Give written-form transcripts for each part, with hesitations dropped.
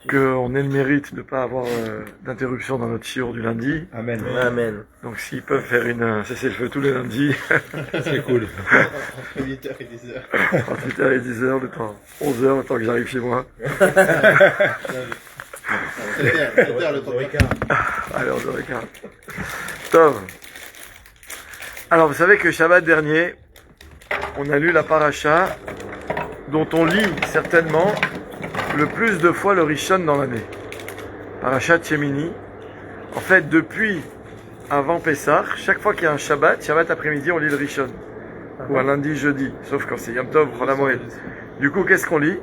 qu'on ait le mérite de ne pas avoir d'interruption dans notre shiur du lundi. Amen. Amen. Donc s'ils peuvent faire une cessez-le-feu tous les lundis, C'est cool. Entre 8h et 10h. entre 8h et 10h, le temps, 11h, le temps que j'arrive chez moi. 7h, le temps de... Allez, 11h15. Tov. Alors vous savez que Shabbat dernier, on a lu la paracha dont on lit certainement le plus de fois le Rishon dans l'année. Parashat Shemini. En fait, depuis avant Pessah, chaque fois qu'il y a un Shabbat après-midi, on lit le Rishon. Ou un lundi, jeudi, sauf quand c'est Yom Tov, Chol HaMoed. Du coup, qu'est-ce qu'on lit?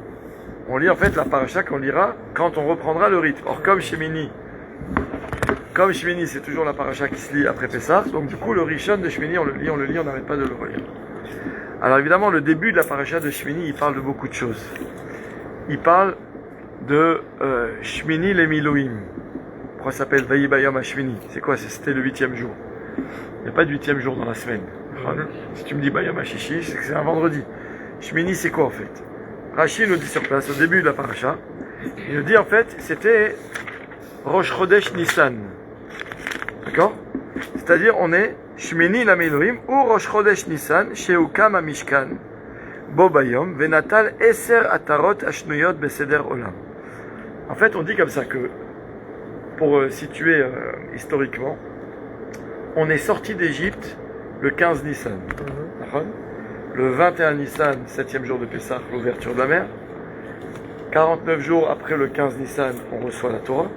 On lit en fait la paracha qu'on lira quand on reprendra le rythme. Or, comme Shemini, c'est toujours la paracha qui se lit après Pessah, donc du coup, le Rishon de Shemini, on le lit, on n'arrête pas de le relire. Alors évidemment, le début de la paracha de Shemini, il parle de beaucoup de choses. Il parle de Shemini les Miloïm. Pourquoi ça s'appelle Vayi Bayom HaShemini? C'est quoi? C'était le 8e jour. Il n'y a pas de 8e jour dans la semaine. Si tu me dis Bayom HaShishi, c'est que c'est un vendredi. Shemini, c'est quoi en fait? Rashi nous dit sur place, au début de la paracha, il nous dit en fait, c'était Rosh Chodesh Nissan. D'accord? C'est-à-dire, on est Shemini la Miloïm ou Rosh Chodesh Nissan, Sheukam HaMishkan, Bo Bayom, Venatal Eser Atarot Ashnuyot Beseder Olam. En fait, on dit comme ça que, pour situer historiquement, on est sorti d'Égypte le 15 Nissan. Le 21 Nissan, 7e jour de Pessah, l'ouverture de la mer. 49 jours après le 15 Nissan, on reçoit la Torah.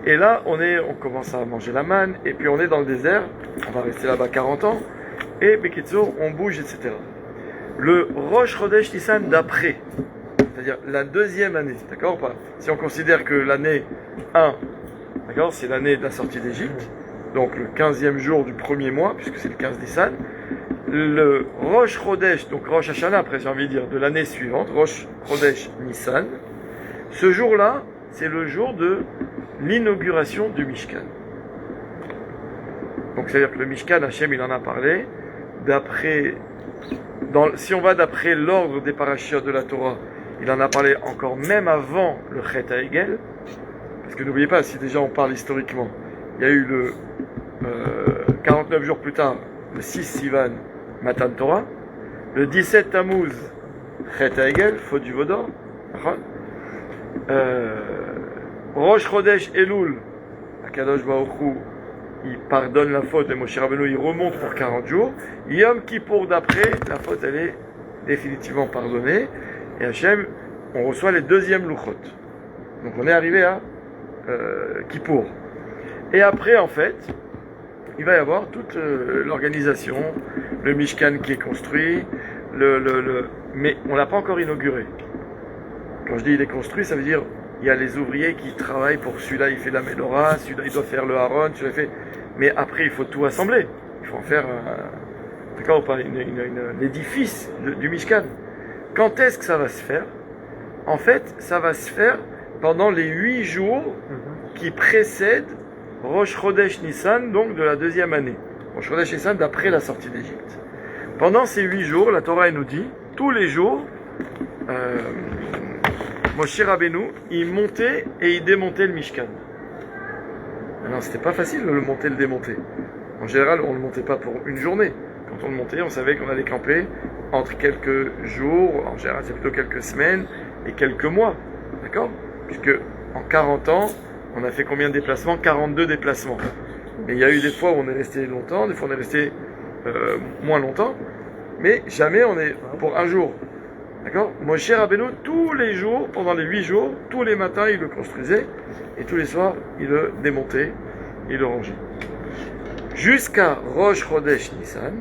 Et là, on commence à manger la manne, et puis on est dans le désert, on va rester là-bas 40 ans, et Bekitsour, on bouge, etc. Le Rosh Chodesh Nissan d'après, c'est-à-dire la deuxième année, d'accord ou pas? Si on considère que l'année 1, d'accord, c'est l'année de la sortie d'Égypte, donc le 15e jour du premier mois, puisque c'est le 15 Nissan, le Rosh Chodesh, donc Rosh Hashanah, après j'ai envie de dire, de l'année suivante, Rosh Chodesh Nissan, ce jour-là, c'est le jour de l'inauguration du Mishkan. Donc c'est-à-dire que le Mishkan, Hachem, il en a parlé, si on va d'après l'ordre des parachutes de la Torah, il en a parlé encore même avant le Chet HaEgel, parce que n'oubliez pas, si déjà on parle historiquement, il y a eu le 49 jours plus tard, le 6 Sivan, Matan Torah, le 17 Tammuz, Chet HaEgel, faute du Vaudor, Rosh Chodesh Elul, Akadosh Baruch Hu, il pardonne la faute, et Moshe Rabbeinu, il remonte pour 40 jours. Yom Kippour d'après, la faute, elle est définitivement pardonnée. Et Hachem, on reçoit les deuxièmes Luchot. Donc on est arrivé à Kippour. Et après, en fait, il va y avoir toute l'organisation, le Mishkan qui est construit, mais on ne l'a pas encore inauguré. Quand je dis il est construit, ça veut dire il y a les ouvriers qui travaillent pour celui-là, il fait la menorah, celui-là, il doit faire le haron, celui-là, il fait... Mais après, il faut tout assembler. Il faut en faire, d'accord ou pas, l'édifice du Mishkan. Quand est-ce que ça va se faire? En fait, ça va se faire pendant les 8 jours qui précèdent Rosh Chodesh Nissan, donc de la deuxième année. Rosh Chodesh Nissan d'après la sortie d'Égypte. Pendant ces 8 jours, la Torah elle nous dit, tous les jours, Moshe Rabbeinu, il montait et il démontait le Mishkan. Alors c'était pas facile de le monter et le démonter. En général, on ne le montait pas pour une journée. Quand on le montait, on savait qu'on allait camper entre quelques jours, en général c'est plutôt quelques semaines et quelques mois. D'accord? Puisque en 40 ans, on a fait combien de déplacements? 42 déplacements. Mais il y a eu des fois où on est resté longtemps, des fois on est resté moins longtemps, mais jamais on est pour un jour. D'accord? Moshe Rabbeinu, tous les jours, pendant les 8 jours, tous les matins, il le construisait, et tous les soirs, il le démontait, il le rangeait. Jusqu'à Rosh Chodesh Nissan,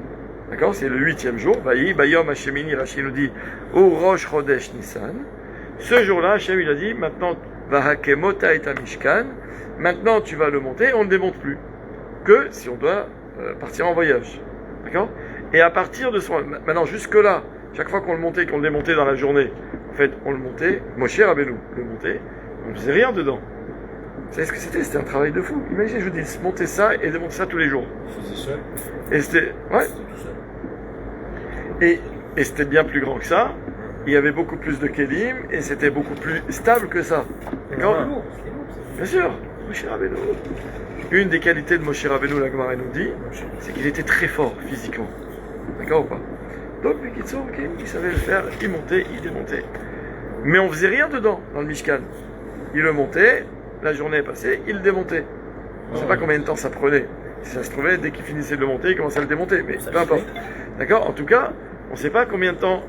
d'accord? C'est le 8e jour, Vayi Bayom HaShemini, Rashi nous dit, au Rosh Chodesh Nissan. Ce jour-là, Hachem, il a dit, maintenant, Vahakemota et Mishkan, maintenant tu vas le monter, on ne le démonte plus. Que si on doit partir en voyage. D'accord? Et à partir de ce moment, maintenant, jusque-là, chaque fois qu'on le montait, qu'on le démontait dans la journée, en fait, on le montait, Moshe Rabbeinu le montait, on ne faisait rien dedans. Vous savez ce que c'était? C'était un travail de fou. Imaginez, je vous dis, monter ça et démonter ça tous les jours. C'est seul. Et c'était... Ouais. C'est tout seul. Et c'était bien plus grand que ça. il y avait beaucoup plus de kelim et c'était beaucoup plus stable que ça. D'accord? Bien sûr, Moshe Rabbeinu. Une des qualités de Moshe Rabbeinu, la Gemara nous dit, c'est qu'il était très fort physiquement. D'accord ou pas? Donc, Mikitso, ok, il savait le faire, il montait, il démontait. Mais on faisait rien dedans, dans le Mishkan. Il le montait, la journée est passée, il le démontait. On ne sait pas combien de temps ça prenait. Si ça se trouvait, dès qu'il finissait de le monter, il commençait à le démonter. Mais peu importe. D'accord? En tout cas, on ne sait pas combien de temps.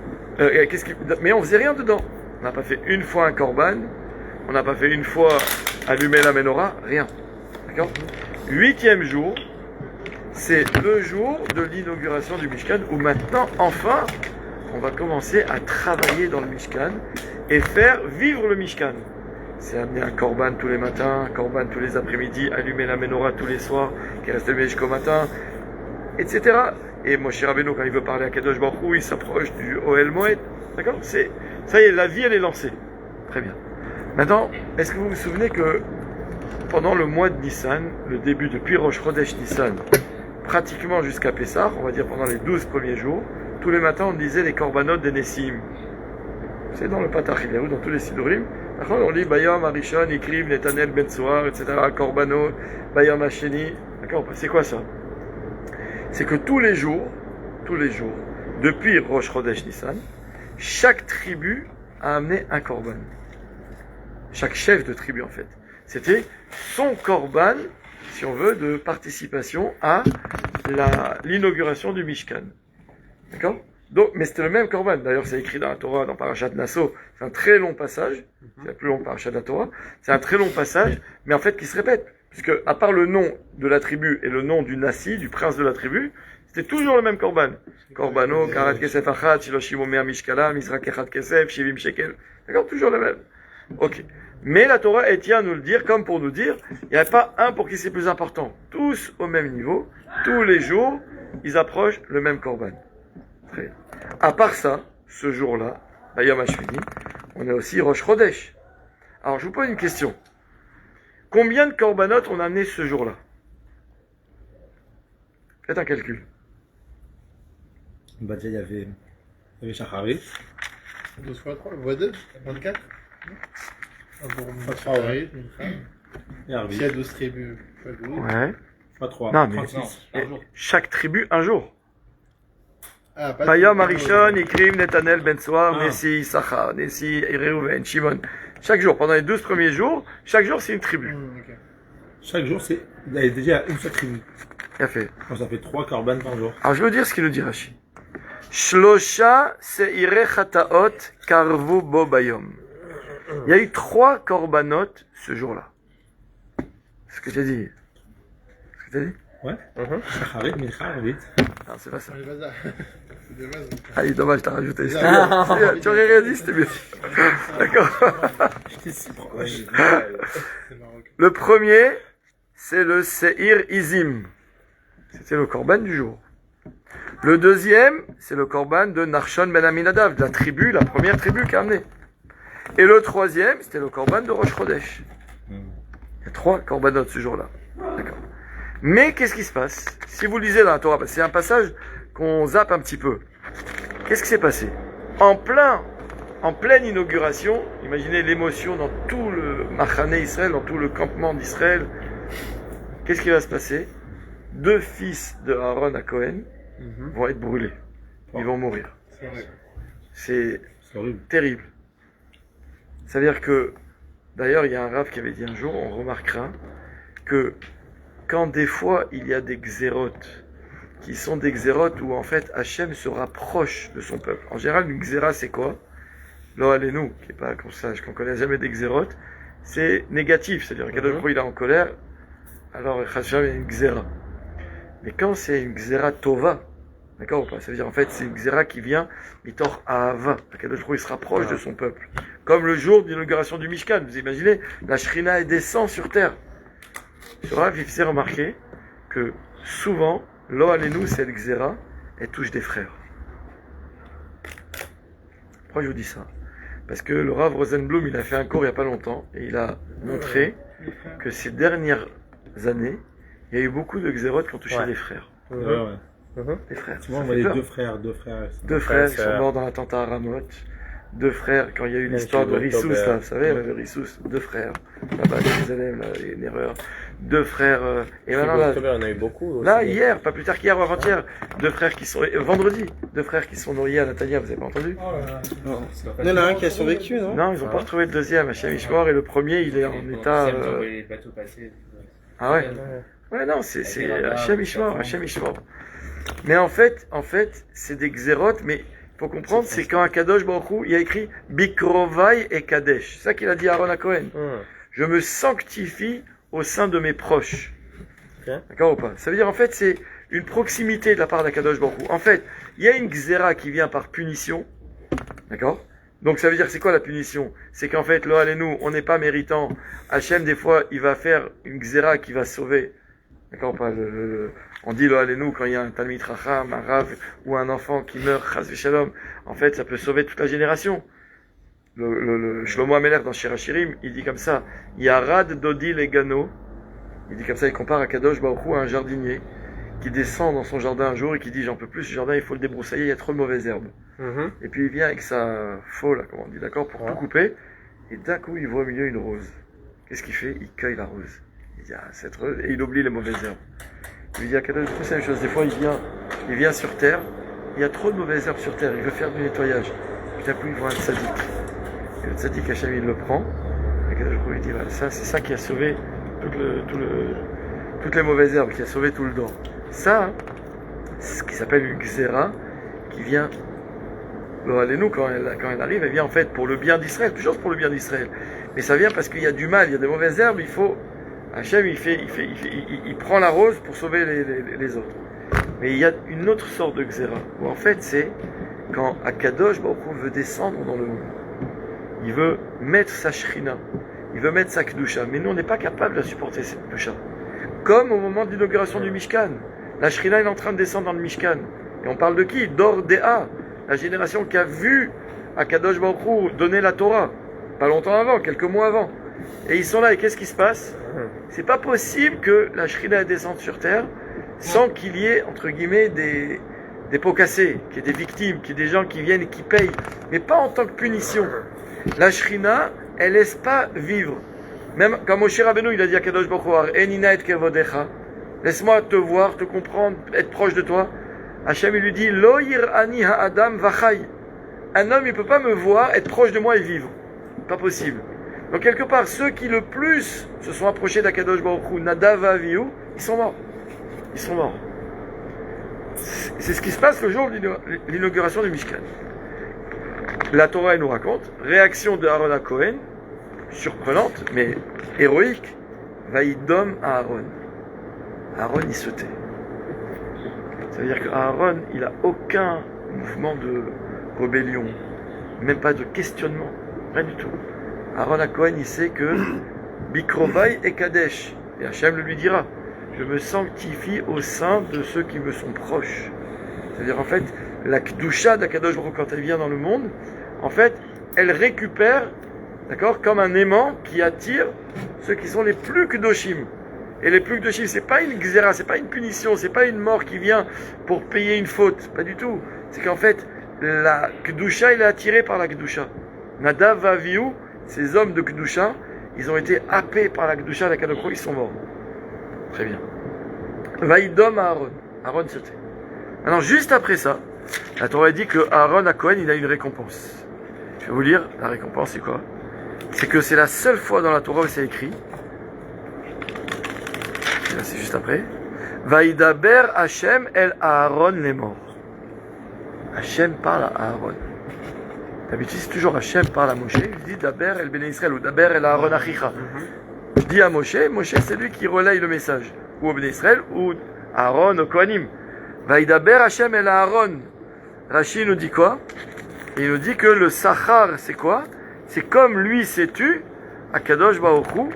Mais on faisait rien dedans. On n'a pas fait une fois un korban. On n'a pas fait une fois allumer la menorah. Rien. D'accord? 8e jour, c'est le jour de l'inauguration du Mishkan où maintenant, enfin, on va commencer à travailler dans le Mishkan et faire vivre le Mishkan. C'est amener un korban tous les matins, un korban tous les après-midi, allumer la menorah tous les soirs, qui reste allumé jusqu'au matin, etc. Et Moshe Rabbeinu, quand il veut parler à Kadosh Baruch Hu, il s'approche du Ohel Moed. D'accord? Ça y est, la vie, elle est lancée. Très bien. Maintenant, est-ce que vous vous souvenez que pendant le mois de Nissan, le début depuis Rosh Chodesh Nissan, pratiquement jusqu'à Pessah, on va dire pendant les 12 premiers jours, tous les matins on disait les korbanot des Nessim. C'est dans le Patach Hilaru, dans tous les Sidurim. On lit Bayom, Arishon, Ikriv, Netanel, Ben Tsoar, etc. Korbanot, Bayom Hasheni. D'accord? C'est quoi ça? C'est que tous les jours, depuis Rosh Chodesh Nissan, chaque tribu a amené un korban. Chaque chef de tribu, en fait. C'était son korban, si on veut, de participation à l'inauguration du Mishkan. D'accord? Donc, mais c'était le même korban. D'ailleurs, c'est écrit dans la Torah, dans Parashat Nasso. C'est un très long passage. C'est la plus longue Parashat de la Torah. C'est un très long passage, mais en fait, qui se répète. Puisque, à part le nom de la tribu et le nom du Nassi, du prince de la tribu, c'était toujours le même korban. Korbano, Karat Kesef Achat, Shiloshim Omer Mishkala, Misrak Echat Kesef, Shivim Shekel. D'accord? Toujours le même. Ok. Mais la Torah, elle tient à nous le dire, comme pour nous dire, il n'y a pas un pour qui c'est plus important. Tous au même niveau, tous les jours, ils approchent le même korban. Très bien. À part ça, ce jour-là, Bayom Hashmini, on a aussi Rosh Chodesh. Alors, je vous pose une question. Combien de korbanot on a amené ce jour-là? Faites un calcul. Bah, déjà, il y avait Shacharit. 12 fois 3, voix 2, 24. Pour Fois 3, ouais. une femme. Et Arbi. S'il y a 12 tribus, fois 12. Ouais. Fois 3. Non, mais 36. chaque tribu, un jour. Ah, pas Bayom Arishon, Ikrim, Netanel, Ben Tsoar, Ah. Nessi, Issachar, Nessi, Reuven, Shimon. Chaque jour, pendant les 12 premiers jours, chaque jour c'est une tribu. Ok. Chaque jour, il y a déjà une seule tribu. Bien fait. Donc, ça fait 3 korban par jour. Alors je veux dire ce qu'il nous dit Rashi. Shlosha se'ire chataot karvu bo bayom. Il y a eu 3 korbanot ce jour-là. C'est ce que tu as dit. C'est ce que tu as dit? Ouais. Shacharit, Mincha, Arbi. Non, c'est pas ça. C'est pas ça. C'est de base. Ah, dommage, t'as rajouté. C'était Ah. bien. C'est bien. Tu aurais rien dit, c'était bien. D'accord. J'étais si proche. C'est marocain. Le premier, c'est le Seir Izim. C'était le korban du jour. Le deuxième, c'est le korban de Narshon ben Aminadav, de la tribu, la première tribu qui a amené. Et le troisième, c'était le korban de Rosh Chodesh. Il y a 3 korbanot ce jour-là. D'accord. Mais qu'est-ce qui se passe? Si vous lisez dans la Torah, c'est un passage qu'on zappe un petit peu. Qu'est-ce qui s'est passé? En pleine inauguration, imaginez l'émotion dans tout le Machane Israël, dans tout le campement d'Israël. Qu'est-ce qui va se passer? 2 fils de Aaron à Cohen vont être brûlés. Ils vont mourir. C'est vrai. C'est C'est horrible. terrible. Ça veut dire que, d'ailleurs, il y a un rav qui avait dit un jour, on remarquera, que quand des fois il y a des xérotes, qui sont des xérotes où en fait Hachem se rapproche de son peuple. En général, une xéra c'est quoi? Lo alenu, qui est pas qu'on sache, qu'on connaît jamais des xérotes, c'est négatif, c'est-à-dire qu'à il est en colère, alors Hachem est une xéra. Mais quand c'est une xéra tova, d'accord ou pas? Ça veut dire en fait c'est une xéra qui vient mitor ahava, Kadosh il se rapproche de son peuple. Comme le jour de l'inauguration du Mishkan, vous imaginez, la Shrina descend sur terre. Sur Rav, il faisait remarquer que souvent, Lo Alenu, cette xéra, elle touche des frères. Pourquoi je vous dis ça? Parce que le Rav Rosenblum, il a fait un cours il n'y a pas longtemps, et il a montré que ces dernières années, il y a eu beaucoup de xérotes qui ont touché des frères. Ouais. Des frères. Souvent, Ça on fait voit peur. deux frères. Deux frères qui sont morts dans l'attentat à Ramoth. deux frères, quand il y a eu l'histoire de Rissous, là, vous savez, le Rissous, deux frères, là-bas, à Jérusalem, là, il y a une erreur, deux frères, et maintenant, là, il y en a eu beaucoup. là, hier, pas plus tard qu'hier ou avant-hier, deux frères qui sont, vendredi, deux frères qui sont noyés à Natania, vous avez pas entendu? Il y en a un qui a survécu, non? Non, ils ont pas retrouvé le deuxième, Hachem Ishmor, et le premier, il est en état, ah ouais? Ouais, non, c'est Hachem Ishmor, Hachem Ishmor. Mais en fait, c'est des xérotes, mais il faut comprendre, c'est quand Akadosh Baruch Hu, il a écrit Bikrovai et Kadesh. C'est ça qu'il a dit à Aaron à Cohen. Je me sanctifie au sein de mes proches. Okay. D'accord ou pas? Ça veut dire, en fait, c'est une proximité de la part d'Akadosh Baruch Hu. En fait, il y a une xéra qui vient par punition. D'accord? Donc ça veut dire, c'est quoi la punition? C'est qu'en fait, là, nous, on n'est pas méritant. Hachem, des fois, il va faire une xéra qui va sauver. D'accord, pas on dit là, nous, quand il y a un Talmid Racham, un Rav ou un enfant qui meurt, Chas v'Shalom, en fait, ça peut sauver toute la génération. Le Shlomo Ameler dans Shir Hashirim, il dit comme ça, Yarad Dodi Legano, il dit comme ça, il compare à Kadosh Baruch Hu à un jardinier qui descend dans son jardin un jour et qui dit, j'en peux plus, ce jardin, il faut le débroussailler, il y a trop de mauvaises herbes. Et puis il vient avec sa faux, là, comme on dit, d'accord, pour tout couper, et d'un coup, il voit au milieu une rose. Qu'est-ce qu'il fait? Il cueille la rose. Il dit, ah, cette rose, et il oublie les mauvaises herbes. Il lui dit, Kadosh, c'est la même chose. Des fois, il vient sur terre, il y a trop de mauvaises herbes sur terre, il veut faire du nettoyage. Puis d'un coup, il voit un tzaddik. Et le tzaddik, Hachem, il le prend. Et Kadosh, il dit, voilà, ça, c'est ça qui a sauvé toutes les mauvaises herbes, qui a sauvé tout le dent. Ça, c'est ce qui s'appelle une xéra, qui vient, nous, quand elle arrive, elle vient en fait pour le bien d'Israël, toujours pour le bien d'Israël. Mais ça vient parce qu'il y a du mal, il y a des mauvaises herbes, il faut, Hachem, il prend la rose pour sauver les autres. Mais il y a une autre sorte de xéra, où en fait c'est quand Akadosh Baruch Hu veut descendre dans le monde. Il veut mettre sa shrina, il veut mettre sa kedusha, mais nous on n'est pas capable de supporter cette kedusha. Comme au moment de l'inauguration du Mishkan. La shrina est en train de descendre dans le Mishkan. Et on parle de qui? Dor Dea, la génération qui a vu Akadosh Baruch Hu donner la Torah. Pas longtemps avant, quelques mois avant. Et ils sont là, et qu'est-ce qui se passe? C'est pas possible que la Shrina descende sur terre sans qu'il y ait, entre guillemets, des pots cassés, qu'il y ait des victimes, qu'il y ait des gens qui viennent et qui payent. Mais pas en tant que punition. La Shrina, elle laisse pas vivre. Même quand Moshe Rabbeinu, il a dit à Kadosh Baruch Hu, Enina et kevodecha, laisse-moi te voir, te comprendre, être proche de toi. Hachem, il lui dit, Lo yir'ani ha'adam vachai. Un homme, il peut pas me voir, être proche de moi et vivre. Pas possible. Donc quelque part, ceux qui le plus se sont approchés d'Akadosh Baruch Hu, Nadav Avihu, ils sont morts. Ils sont morts. C'est ce qui se passe le jour de l'inauguration du Mishkan. La Torah elle nous raconte, réaction de Aaron à Cohen, surprenante, mais héroïque, Vaïdom à Aaron. Aaron, il se tait. Ça veut dire qu'Aaron, il n'a aucun mouvement de rébellion, même pas de questionnement, rien du tout. Aaron à Cohen, il sait que Bikrovai et Kadesh, et Hachem le lui dira, je me sanctifie au sein de ceux qui me sont proches. C'est-à-dire en fait, la Kedusha d'Akadosh Baruch Hu, quand elle vient dans le monde, en fait, elle récupère, d'accord, comme un aimant qui attire ceux qui sont les plus Kedoshim. Et les plus Kedoshim, c'est pas une xéra, c'est pas une punition, c'est pas une mort qui vient pour payer une faute, pas du tout. C'est qu'en fait, la Kedusha, elle est attirée par la Kedusha. Nadav Avihu, ces hommes de Kedusha, ils ont été happés par la Kedusha d'Akadosh Baruch Hu, ils sont morts. Très bien. Vaïdom à Aaron. Aaron se tait. Alors, juste après ça, la Torah dit que Aaron à Cohen, il a une récompense. Je vais vous lire, la récompense, c'est quoi? C'est que c'est la seule fois dans la Torah où c'est écrit. Et là, c'est juste après. Vaïdaber Hachem el Aaron les morts. Hachem parle à Aaron. D'habitude, c'est toujours Hachem parle à Moshe. Il dit Daber el Bnei Israël ou Daber el Aaron Achicha. Je dis à Moshe, Moshe c'est lui qui relaye le message. Ou au Bnei Israël ou Aaron au Kohanim. Vaïdaber Hachem el Aaron. Rashi nous dit quoi? Et il nous dit que le Sachar, c'est quoi? C'est comme lui s'est tu, Akadosh Baruch Hu,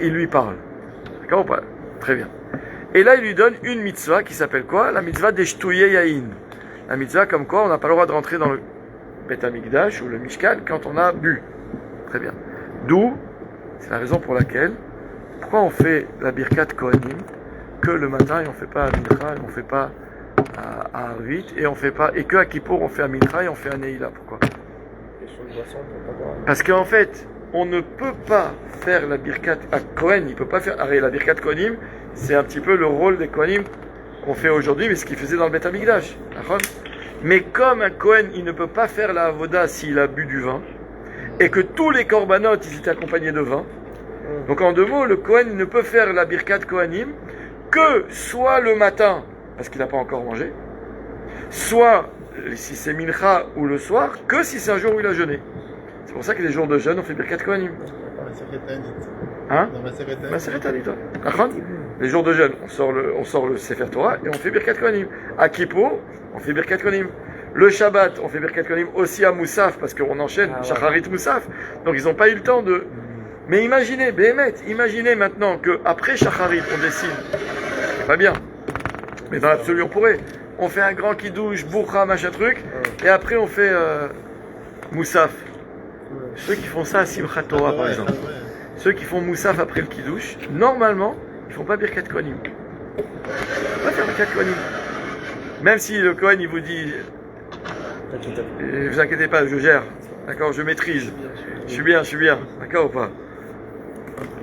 il lui parle. D'accord ou pas? Très bien. Et là, il lui donne une mitzvah qui s'appelle quoi? La mitzvah des Shtouye Yahin. La mitzvah comme quoi on n'a pas le droit de rentrer dans le Beth Amikdash ou le Mishkan quand on a bu. Très bien. D'où, c'est la raison pour laquelle, pourquoi on fait la Birkat Kohanim que le matin et on ne fait pas à Mincha, et on ne fait pas à Arvit, et on fait pas, et que à Kippour on fait à Mincha et on fait à Neila. Pourquoi? Parce qu'en fait, on ne peut pas faire la birkat à Kohen, il peut pas faire. Arrête, la birkat Kohanim, c'est un petit peu le rôle des Kohanim qu'on fait aujourd'hui, mais ce qu'ils faisaient dans le Beth Amikdash. Mais comme un Kohen, il ne peut pas faire la avoda s'il a bu du vin, et que tous les korbanot, ils étaient accompagnés de vin. Donc en deux mots, le Kohen il ne peut faire la birkat Kohanim que soit le matin, parce qu'il n'a pas encore mangé, soit si c'est mincha ou le soir, que si c'est un jour où il a jeûné. C'est pour ça que les jours de jeûne, on fait birkat Kohanim. Hein? Dans Maseret Tanit. Les jours de jeûne, on sort le Sefer Torah et on fait birkat Kohanim. À Kippour, on fait birkat Kohanim. Le Shabbat, on fait birkat Kohanim aussi à Moussaf, parce qu'on enchaîne Shacharit Moussaf. Donc ils n'ont pas eu le temps de... Mais imaginez, Béhémet, imaginez maintenant qu'après Shacharit, on dessine. Pas bien. Mais dans l'absolu, on pourrait. On fait un grand kidouche, bourra, machin truc, et après on fait Moussaf. Ceux qui font ça à Simchat Torah, par exemple. Ceux qui font Moussaf après le kidouche, normalement, ils font pas birkat Kohanim. Ils font pas faire birkat Kohanim. Même si le Kohen, il vous dit... Ne vous inquiétez pas, je gère. D'accord, je maîtrise. Je suis bien. D'accord ou pas?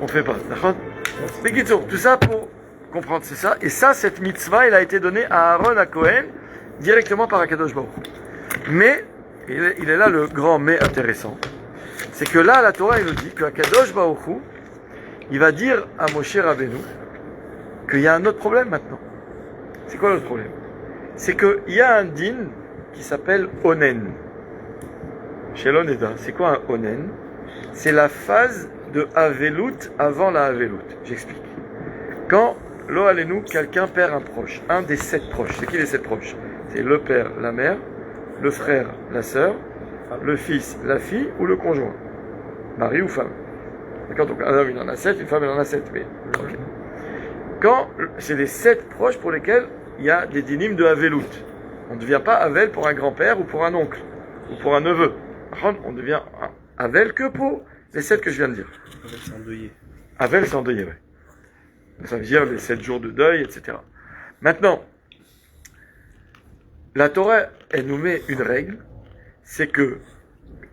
On fait pas. D'accord? Mais tout ça pour comprendre, c'est ça. Et ça, cette mitzvah, elle a été donnée à Aaron, à Kohen, directement par Akadosh Baruch. Mais, il est là le grand mais intéressant. C'est que là, la Torah, il nous dit qu'Akadosh Baruch Hu, il va dire à Moshe Rabbeinu qu'il y a un autre problème maintenant. C'est quoi l'autre problème? C'est qu'il y a un din qui s'appelle Onen. Chez l'Oneda, c'est quoi un Onen? C'est la phase de Avelut avant la Avelut. J'explique. Quand, lo alenu, quelqu'un perd un proche, un des 7 proches. C'est qui les 7 proches? C'est le père, la mère, le frère, la sœur, le fils, la fille ou le conjoint. Mari ou femme. D'accord? Donc un homme il en a 7, une femme elle en a 7. Mais, okay. Quand c'est les 7 proches pour lesquels il y a des dynimes de Avelut. On ne devient pas Avel pour un grand-père ou pour un oncle ou pour un neveu. Par contre, on devient Avel que pour les 7 que je viens de dire. Avel c'est endeuillé. Avel c'est endeuillé, oui. Ça veut dire les 7 jours de deuil, etc. Maintenant, la Torah, elle nous met une règle, c'est que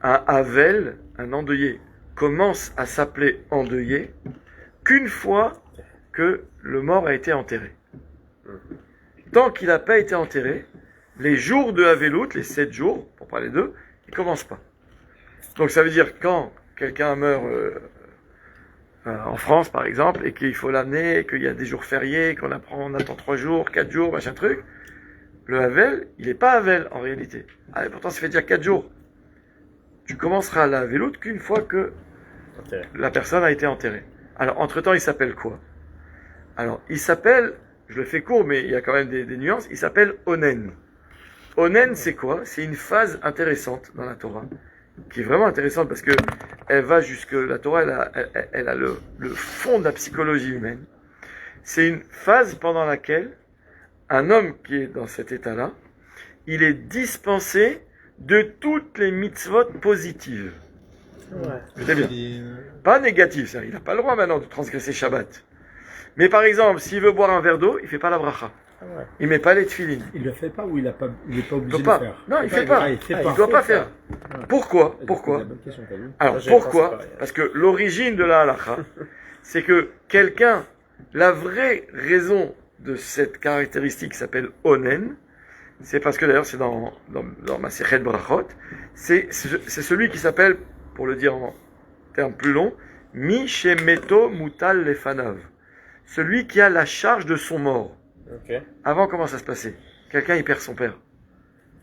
un Avel, un endeuillé, commence à s'appeler endeuillé qu'une fois que le mort a été enterré. Tant qu'il n'a pas été enterré, les jours de Avelut, les 7 jours, pour parler d'eux, ils ne commencent pas. Donc ça veut dire quand quelqu'un meurt en France, par exemple, et qu'il faut l'amener, et qu'il y a des jours fériés, on attend 3 jours, 4 jours, machin truc, le Havel, il n'est pas Havel en réalité. Ah, et pourtant ça fait déjà 4 jours. Tu commenceras la Avelut qu'une fois que la personne a été enterrée. Alors entre-temps, il s'appelle quoi? Alors, il s'appelle, je le fais court, mais il y a quand même des nuances, il s'appelle Onen. Onen, c'est quoi? C'est une phase intéressante dans la Torah, qui est vraiment intéressante parce que elle va jusque, la Torah, elle a le fond de la psychologie humaine. C'est une phase pendant laquelle un homme qui est dans cet état-là, il est dispensé de toutes les mitzvot positives. C'est bien. Pas négatives, ça. Il n'a pas le droit maintenant de transgresser Shabbat. Mais par exemple, s'il veut boire un verre d'eau, il ne fait pas la bracha. Il ne met pas les tefilines. Il ne le fait pas ou il n'est pas obligé de le faire? Non, il ne fait pas. Il ne doit pas faire. Pourquoi? Alors, pourquoi? Parce que l'origine de la halakha, c'est que quelqu'un, la vraie raison de cette caractéristique qui s'appelle onen, c'est parce que d'ailleurs c'est dans Masechet Brachot, c'est celui qui s'appelle, pour le dire en termes plus longs, Mi Shemeto Mutal Lefanav. Celui qui a la charge de son mort. Okay. Avant, comment ça se passait? Quelqu'un, il perd son père.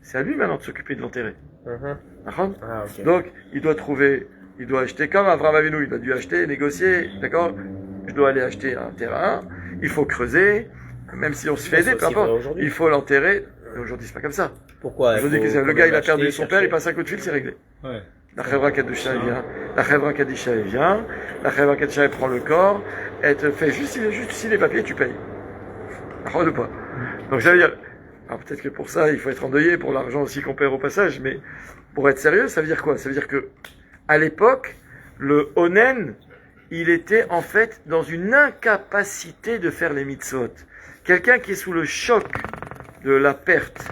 C'est à lui maintenant de s'occuper de l'enterrer. Okay. Donc, il doit acheter, comme Avraham Avinu, il a dû acheter, négocier, d'accord? Je dois aller acheter un terrain, il faut creuser, même si on se fait aider, peu importe, il faut l'enterrer. Aujourd'hui, c'est pas comme ça. Pourquoi? Je dis que le gars, il a perdu son père, il passe un coup de fil, c'est réglé. Ouais. La Chevra Kadisha, elle vient. La Chevra Kadisha, elle vient. La Chevra Kadisha, elle prend le corps. Elle te fait juste ici les papiers, tu payes. D'accord ou pas? Donc ça veut dire, alors peut-être que pour ça, il faut être endeuillé, pour l'argent aussi qu'on perd au passage, mais pour être sérieux, ça veut dire quoi? Ça veut dire que, à l'époque, le Onen, il était en fait dans une incapacité de faire les mitzvot. Quelqu'un qui est sous le choc de la perte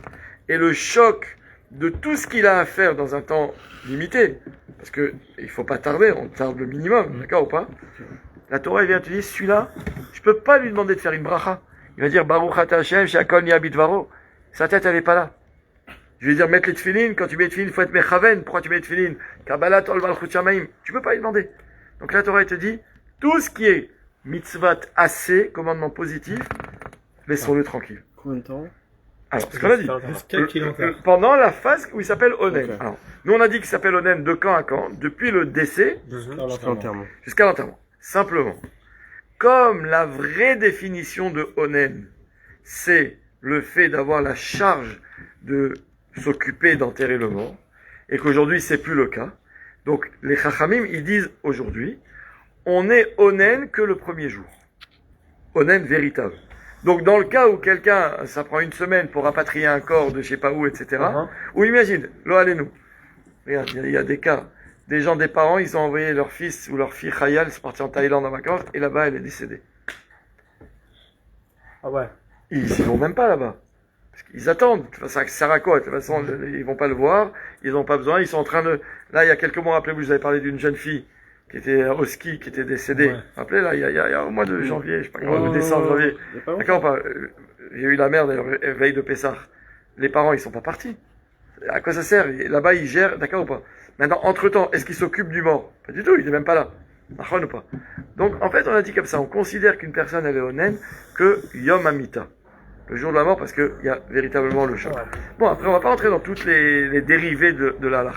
et le choc de tout ce qu'il a à faire dans un temps limité, parce que il faut pas tarder, on tarde le minimum, d'accord ou pas? La Torah, elle vient te dire, celui-là, je peux pas lui demander de faire une bracha. Il va dire, Baruch ata Hashem, shakol ni'abit varo. Sa tête, elle est pas là. Je vais dire, mettre les tefilines, quand tu mets les tefilines, il faut être mechaven. Pourquoi tu mets les tefilines? Kabbalat ol balchut shamaim. Tu peux pas lui demander. Donc la Torah, elle te dit, tout ce qui est mitzvot assez, commandement positif, laissons-le tranquille. Combien de temps? Alors, ce qu'on a dit, pendant la phase où il s'appelle Onen. Okay. Alors, nous, on a dit qu'il s'appelle Onen de quand à quand? Depuis le décès jusqu'à l'enterrement. Simplement. Comme la vraie définition de Onen, c'est le fait d'avoir la charge de s'occuper d'enterrer le mort, et qu'aujourd'hui, c'est plus le cas. Donc, les Chachamim, ils disent aujourd'hui, on est Onen que le premier jour. Onen véritable. Donc, dans le cas où quelqu'un, ça prend une semaine pour rapatrier un corps de je sais pas où, etc., ou imagine, lo allez-nous. Regarde, il y a des cas, des gens, des parents, ils ont envoyé leur fils ou leur fille Khayal, c'est parti en Thaïlande en vacances, et là-bas, elle est décédée. Ah ouais. Ils y vont même pas là-bas. Parce qu'ils attendent. Ça sert à quoi? De toute façon, ils vont pas le voir, ils n'ont pas besoin, ils sont en train de... Là, il y a quelques mois, rappelez-vous, je vous avais parlé d'une jeune fille qui était au ski, qui était décédée. Ouais. Rappelez, là, il y a au mois de janvier, je sais pas comment, décembre, janvier. D'accord, pas. Il y a eu la mère, d'ailleurs, veille de Pessah. Les parents, ils sont pas partis. À quoi ça sert? Là-bas, ils gèrent, d'accord ou pas? Maintenant, entre-temps, est-ce qu'ils s'occupent du mort? Pas du tout, il est même pas là. Ou pas. Donc, en fait, on a dit comme ça, on considère qu'une personne, elle est onen que Yom Amita. Le jour de la mort, parce qu'il y a véritablement le choc. Bon, après, on va pas rentrer dans toutes les dérivés de l'Allah.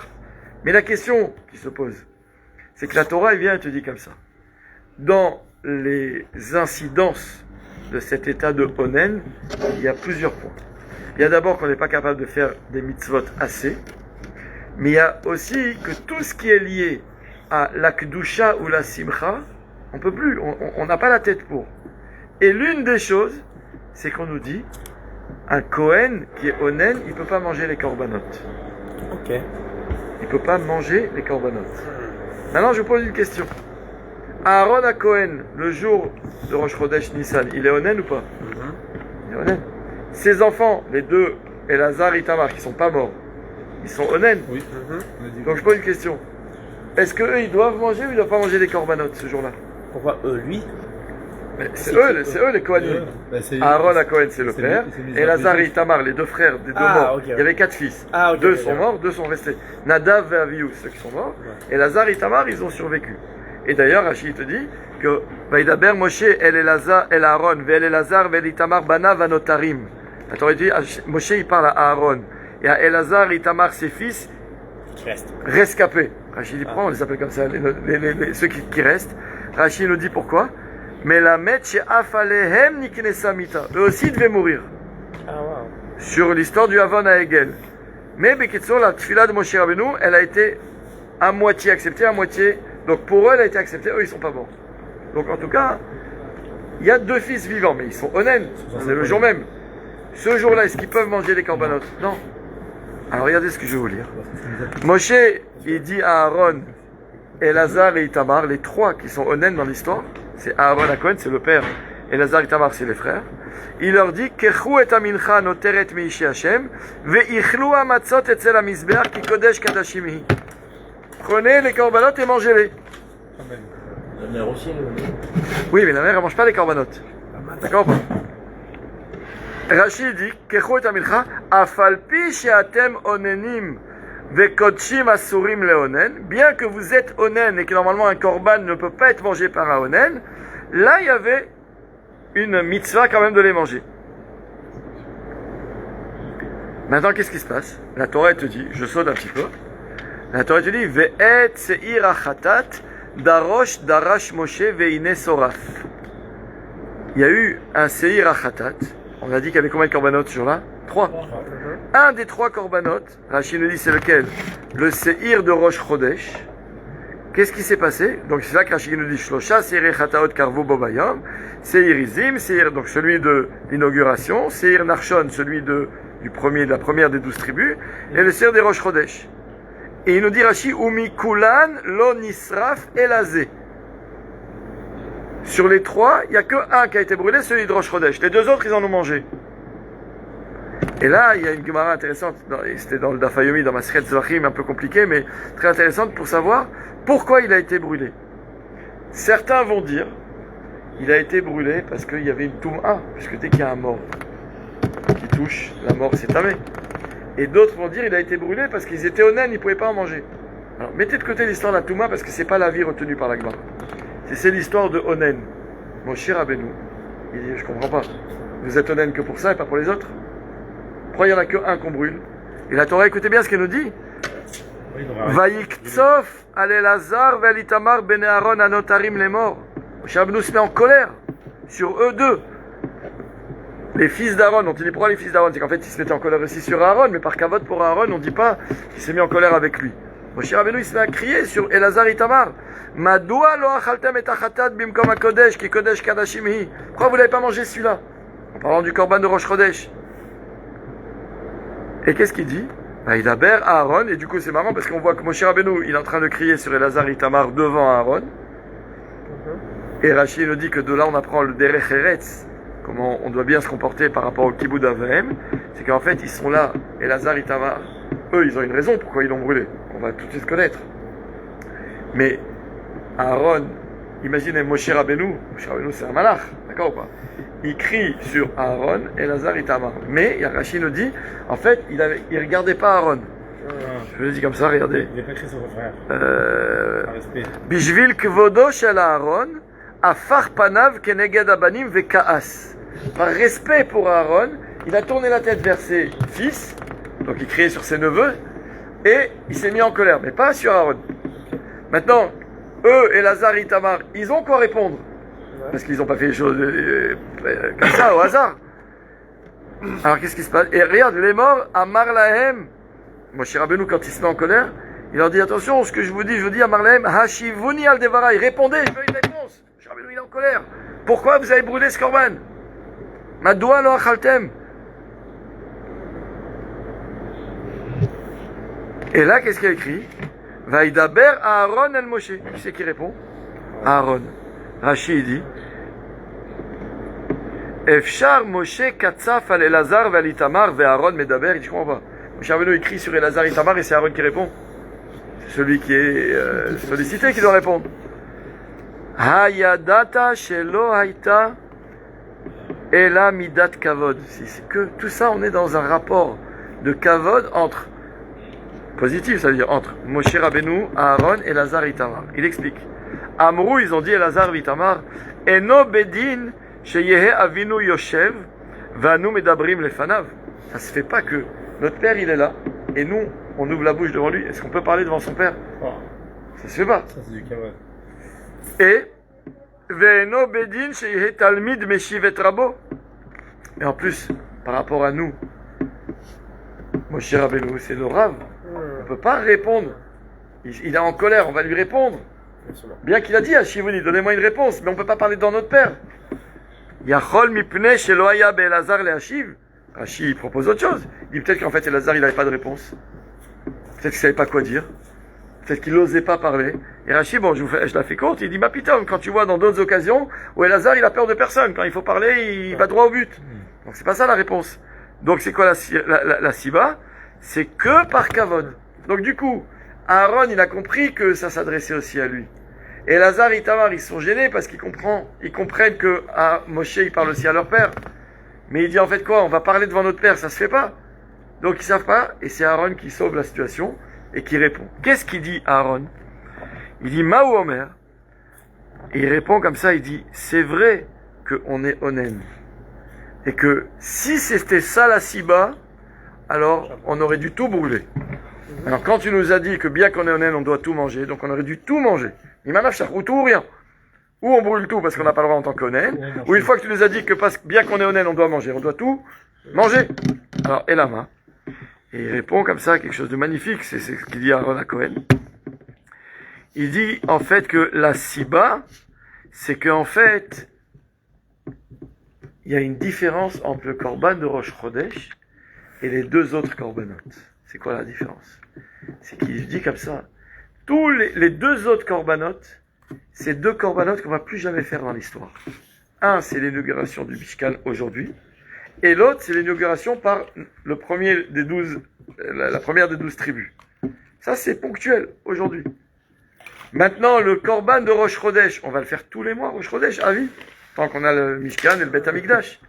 Mais la question qui se pose, c'est que la Torah, elle vient et te dit comme ça. Dans les incidences de cet état de Onen, il y a plusieurs points. Il y a d'abord qu'on n'est pas capable de faire des mitzvot assez, mais il y a aussi que tout ce qui est lié à la Kedusha ou la Simcha, on peut plus, on n'a pas la tête pour. Et l'une des choses, c'est qu'on nous dit, un Kohen qui est Onen, il peut pas manger les korbanot. Ok. Il peut pas manger les korbanot. Maintenant, je vous pose une question. Aaron à Kohen, le jour de Rosh Chodesh Nissan, il est Onen ou pas? Il est Onen. Ses enfants, les deux, Elazar et Itamar, qui sont pas morts, ils sont Onen. Oui. Donc je pose une question. Est-ce qu'eux, ils doivent manger ou ils doivent pas manger les korbanot ce jour-là? Pourquoi lui? C'est eux les Kohanim. Aaron à Kohen, c'est le père. Elazar et Itamar, les deux frères des deux morts. Okay. Il y avait 4 fils. Deux sont morts, 2 sont restés. Nadav et Avihu, ceux qui sont morts. Elazar et Itamar, ils ont survécu. Et d'ailleurs, Rachid te dit que Vaïdaber Moshe el Elazar el Aaron ve'el Elazar ve'el Itamar bana vanotarim. Attends, il dit Moshe il parle à Aaron et à Elazar et Itamar ses fils rescapés. Rachid il prend, on les appelle comme ça, ceux qui restent. Rachid nous dit pourquoi. Mais la metche afalehem niknesa mita. Eux aussi devaient mourir. Sur l'histoire du Havon à Egel. Mais Beketso, la tfila de Moshe Rabbeinu, elle a été à moitié acceptée, à moitié. Donc pour eux, elle a été acceptée, eux, ils sont pas morts. Donc en tout cas, il y a 2 fils vivants, mais ils sont onen. C'est le jour même. Ce jour-là, est-ce qu'ils peuvent manger les korbanot? Non. Alors regardez ce que je vais vous lire. Moshe, il dit à Aaron, Elazar et Itamar, les 3 qui sont onen dans l'histoire, c'est Aaron à Cohen, c'est le père, Elazar et Itamar, c'est les frères. Il leur dit, Kechu et amincha noteret meishi Hashem, veichlu amatzot etzel amizbeach ki kodesh kadashimihi. Prenez les korbanot et mangez-les. La mère aussi, oui, mais la mère, elle mange pas les korbanot. D'accord? Rachid dit, Kechu et amincha, afalpi she'atem onenim vekodshim asurim leonen, bien que vous êtes onen et que normalement un korban ne peut pas être mangé par un onen, là il y avait une mitzvah quand même de les manger. Maintenant, qu'est-ce qui se passe? La Torah te dit, je saute un petit peu, la Torah te dit, ve'et se'ir achatat darosh darash Moshe ve'ine soraf. Il y a eu un se'ir achatat, on a dit qu'il y avait combien de korbanot ce jour-là? 3. Un des 3 korbanot, Rachid nous dit c'est lequel? Le se'ir de Rosh Chodesh. Qu'est-ce qui s'est passé? Donc c'est là que Rachid nous dit Shlosha, se'ir chataot karvu bobayom, se'ir izim, se'ir, donc celui de l'inauguration, se'ir narshon, celui de la première des 12 tribus, et le se'ir des Rosh Chodesh. Et il nous dit Rachid, Umi kulan lo nisraf elazé. Sur les 3, il n'y a que un qui a été brûlé, celui de Rosh Chodesh. Les 2 autres, ils en ont mangé. Et là, il y a une Gemara intéressante, c'était dans le Dafayomi, dans Maseret Zvachim, un peu compliqué, mais très intéressante pour savoir pourquoi il a été brûlé. Certains vont dire, il a été brûlé parce qu'il y avait une Toum'a, puisque dès qu'il y a un mort qui touche, la mort s'est tamée. Et d'autres vont dire, il a été brûlé parce qu'ils étaient honnêtes, ils ne pouvaient pas en manger. Alors, mettez de côté l'histoire de la Touma, parce que c'est pas la vie retenue par la Gemara. C'est l'histoire de Onen. Moshe Rabbeinu, il dit, je comprends pas. Vous êtes Onen que pour ça et pas pour les autres? Pourquoi il n'y en a que un qu'on brûle? Et la Torah, écoutez bien ce qu'elle nous dit. Vayiktsof al Elazar ve'al Itamar ben Aaron anotarim les morts. Moshe Rabbeinu se met en colère sur eux deux. Les fils d'Aaron, on dit pourquoi les fils d'Aaron? C'est qu'en fait, il se mettait en colère aussi sur Aaron, mais par kavod pour Aaron, on ne dit pas qu'il s'est mis en colère avec lui. Moshe Rabbeinu, il se met à crier sur Elazar et Itamar. Madoua lo achaltem et achatat bimkom hakodesh ki kodesh kadashim hi. Pourquoi vous n'avez pas mangé celui-là? En parlant du korban de Rosh Chodesh. Et qu'est-ce qu'il dit? Il abère à Aaron, et du coup c'est marrant parce qu'on voit que Moshe Rabbeinu, il est en train de crier sur Elazar et Itamar devant Aaron. Et Rashi nous dit que de là on apprend le derech eretz, comment on doit bien se comporter par rapport au kiboud Avahem. C'est qu'en fait ils sont là, Elazar et Itamar, eux ils ont une raison pourquoi ils l'ont brûlé, on va tout de suite connaître. Mais Aaron, imaginez Moshe Rabbeinu c'est un malach, d'accord ou pas? Il crie sur Aaron, Elazar et Tamar. Mais, Rashi nous dit, en fait, il regardait pas Aaron. Je le dis comme ça, regardez. Il n'est pas écrit sur son frère. Par respect. Bishvil kvodo shel Aaron, afar panav keneged abanim vekaas. Par respect pour Aaron, il a tourné la tête vers ses fils, donc il criait sur ses neveux, et il s'est mis en colère, mais pas sur Aaron. Maintenant, eux, Elazar et Tamar, ils ont quoi répondre? Parce qu'ils n'ont pas fait les choses comme ça, au hasard. Alors qu'est-ce qui se passe? Et regarde, les morts, Amar Lahem, Moshe Rabbeinu, quand il se met en colère, il leur dit, attention, ce que je vous dis, Amar Lahem, Hashivuni al Devarai, répondez, je veux une réponse. Moshe Rabbeinu, il est en colère. Pourquoi vous avez brûlé ce korban? Madoua lo achaltem. Et là, qu'est-ce qu'il y a écrit? Vaïdaber Aaron el Moshe. Qui c'est qui répond? Aaron. Rashi dit Efshar Moshe Katsaf al Elazar ve'al Itamar ve'Aaron medaber. Il dit, je comprends pas. Moshe Rabbeinu écrit sur Elazar et Itamar et c'est Aaron qui répond. C'est celui qui est sollicité qui doit répondre. Hayadata shelo haïta ela midat kavod. C'est que tout ça, on est dans un rapport de kavod entre positif, ça veut dire entre Moshe Rabbeinu, Aaron et Elazar et Itamar. Il explique. Amrou, ils ont dit Elazar et Itamar, Eno bedin sheyehe avinu yoshev, vanu medabrim lefanav. Ça se fait pas que notre père il est là et nous on ouvre la bouche devant lui. Est-ce qu'on peut parler devant son père? Ça se fait pas. Ça c'est du kavod. Et ve'eno bedin sheyehe talmid meshiv et rabo. Et en plus, par rapport à nous, Moshe Rabbeinu, c'est le Rav. On ne peut pas répondre. Il est en colère, on va lui répondre. Bien qu'il a dit à Shivoni, donnez-moi une réponse, mais on ne peut pas parler dans notre père. Yachol mipne shelo haya be'Elazar le'ashiv. Rashi propose autre chose. Il dit peut-être qu'en fait Elazar il n'avait pas de réponse. Peut-être qu'il ne savait pas quoi dire. Peut-être qu'il n'osait pas parler. Et Rashi, bon, je la fais courte, il dit, ma putain, quand tu vois dans d'autres occasions où Elazar il a peur de personne, quand il faut parler, il va droit au but. Donc c'est pas ça la réponse. Donc c'est quoi la siba? C'est que par kavod. Donc du coup, Aaron il a compris que ça s'adressait aussi à lui. Et Elazar et Itamar ils sont gênés parce qu'ils comprennent que Moshe il parle aussi à leur père. Mais il dit en fait quoi? On va parler devant notre père, ça se fait pas. Donc ils savent pas, et c'est Aaron qui sauve la situation et qui répond. Qu'est-ce qu'il dit Aaron? Il dit Maou Omer. Et il répond comme ça, il dit c'est vrai qu'on est onen. Et que si c'était ça la siba, alors on aurait dû tout brûler. Alors quand tu nous as dit que bien qu'on est onen, on doit tout manger, donc on aurait dû tout manger. Ou tout ou rien. Ou on brûle tout parce qu'on n'a pas le droit en tant qu'onen, ou une fois que tu nous as dit que bien qu'on est onen, on doit manger, on doit tout manger. Alors Elama, et il répond comme ça quelque chose de magnifique, c'est ce qu'il dit à Aaron à Cohen. Il dit en fait que la siba, c'est qu'en fait, il y a une différence entre le korban de Rosh Chodesh et les deux autres korbanot. C'est quoi la différence? C'est qu'il dit comme ça, tous les deux autres korbanot, c'est deux korbanot qu'on va plus jamais faire dans l'histoire. Un, c'est l'inauguration du Mishkan aujourd'hui, Et l'autre, c'est l'inauguration par le premier des 12, la première des 12 tribus. Ça, c'est ponctuel, aujourd'hui. Maintenant, le Korban de Rosh Chodesh, on va le faire tous les mois, Rosh Chodesh, à vie, tant qu'on a le Mishkan et le Beth Amikdash.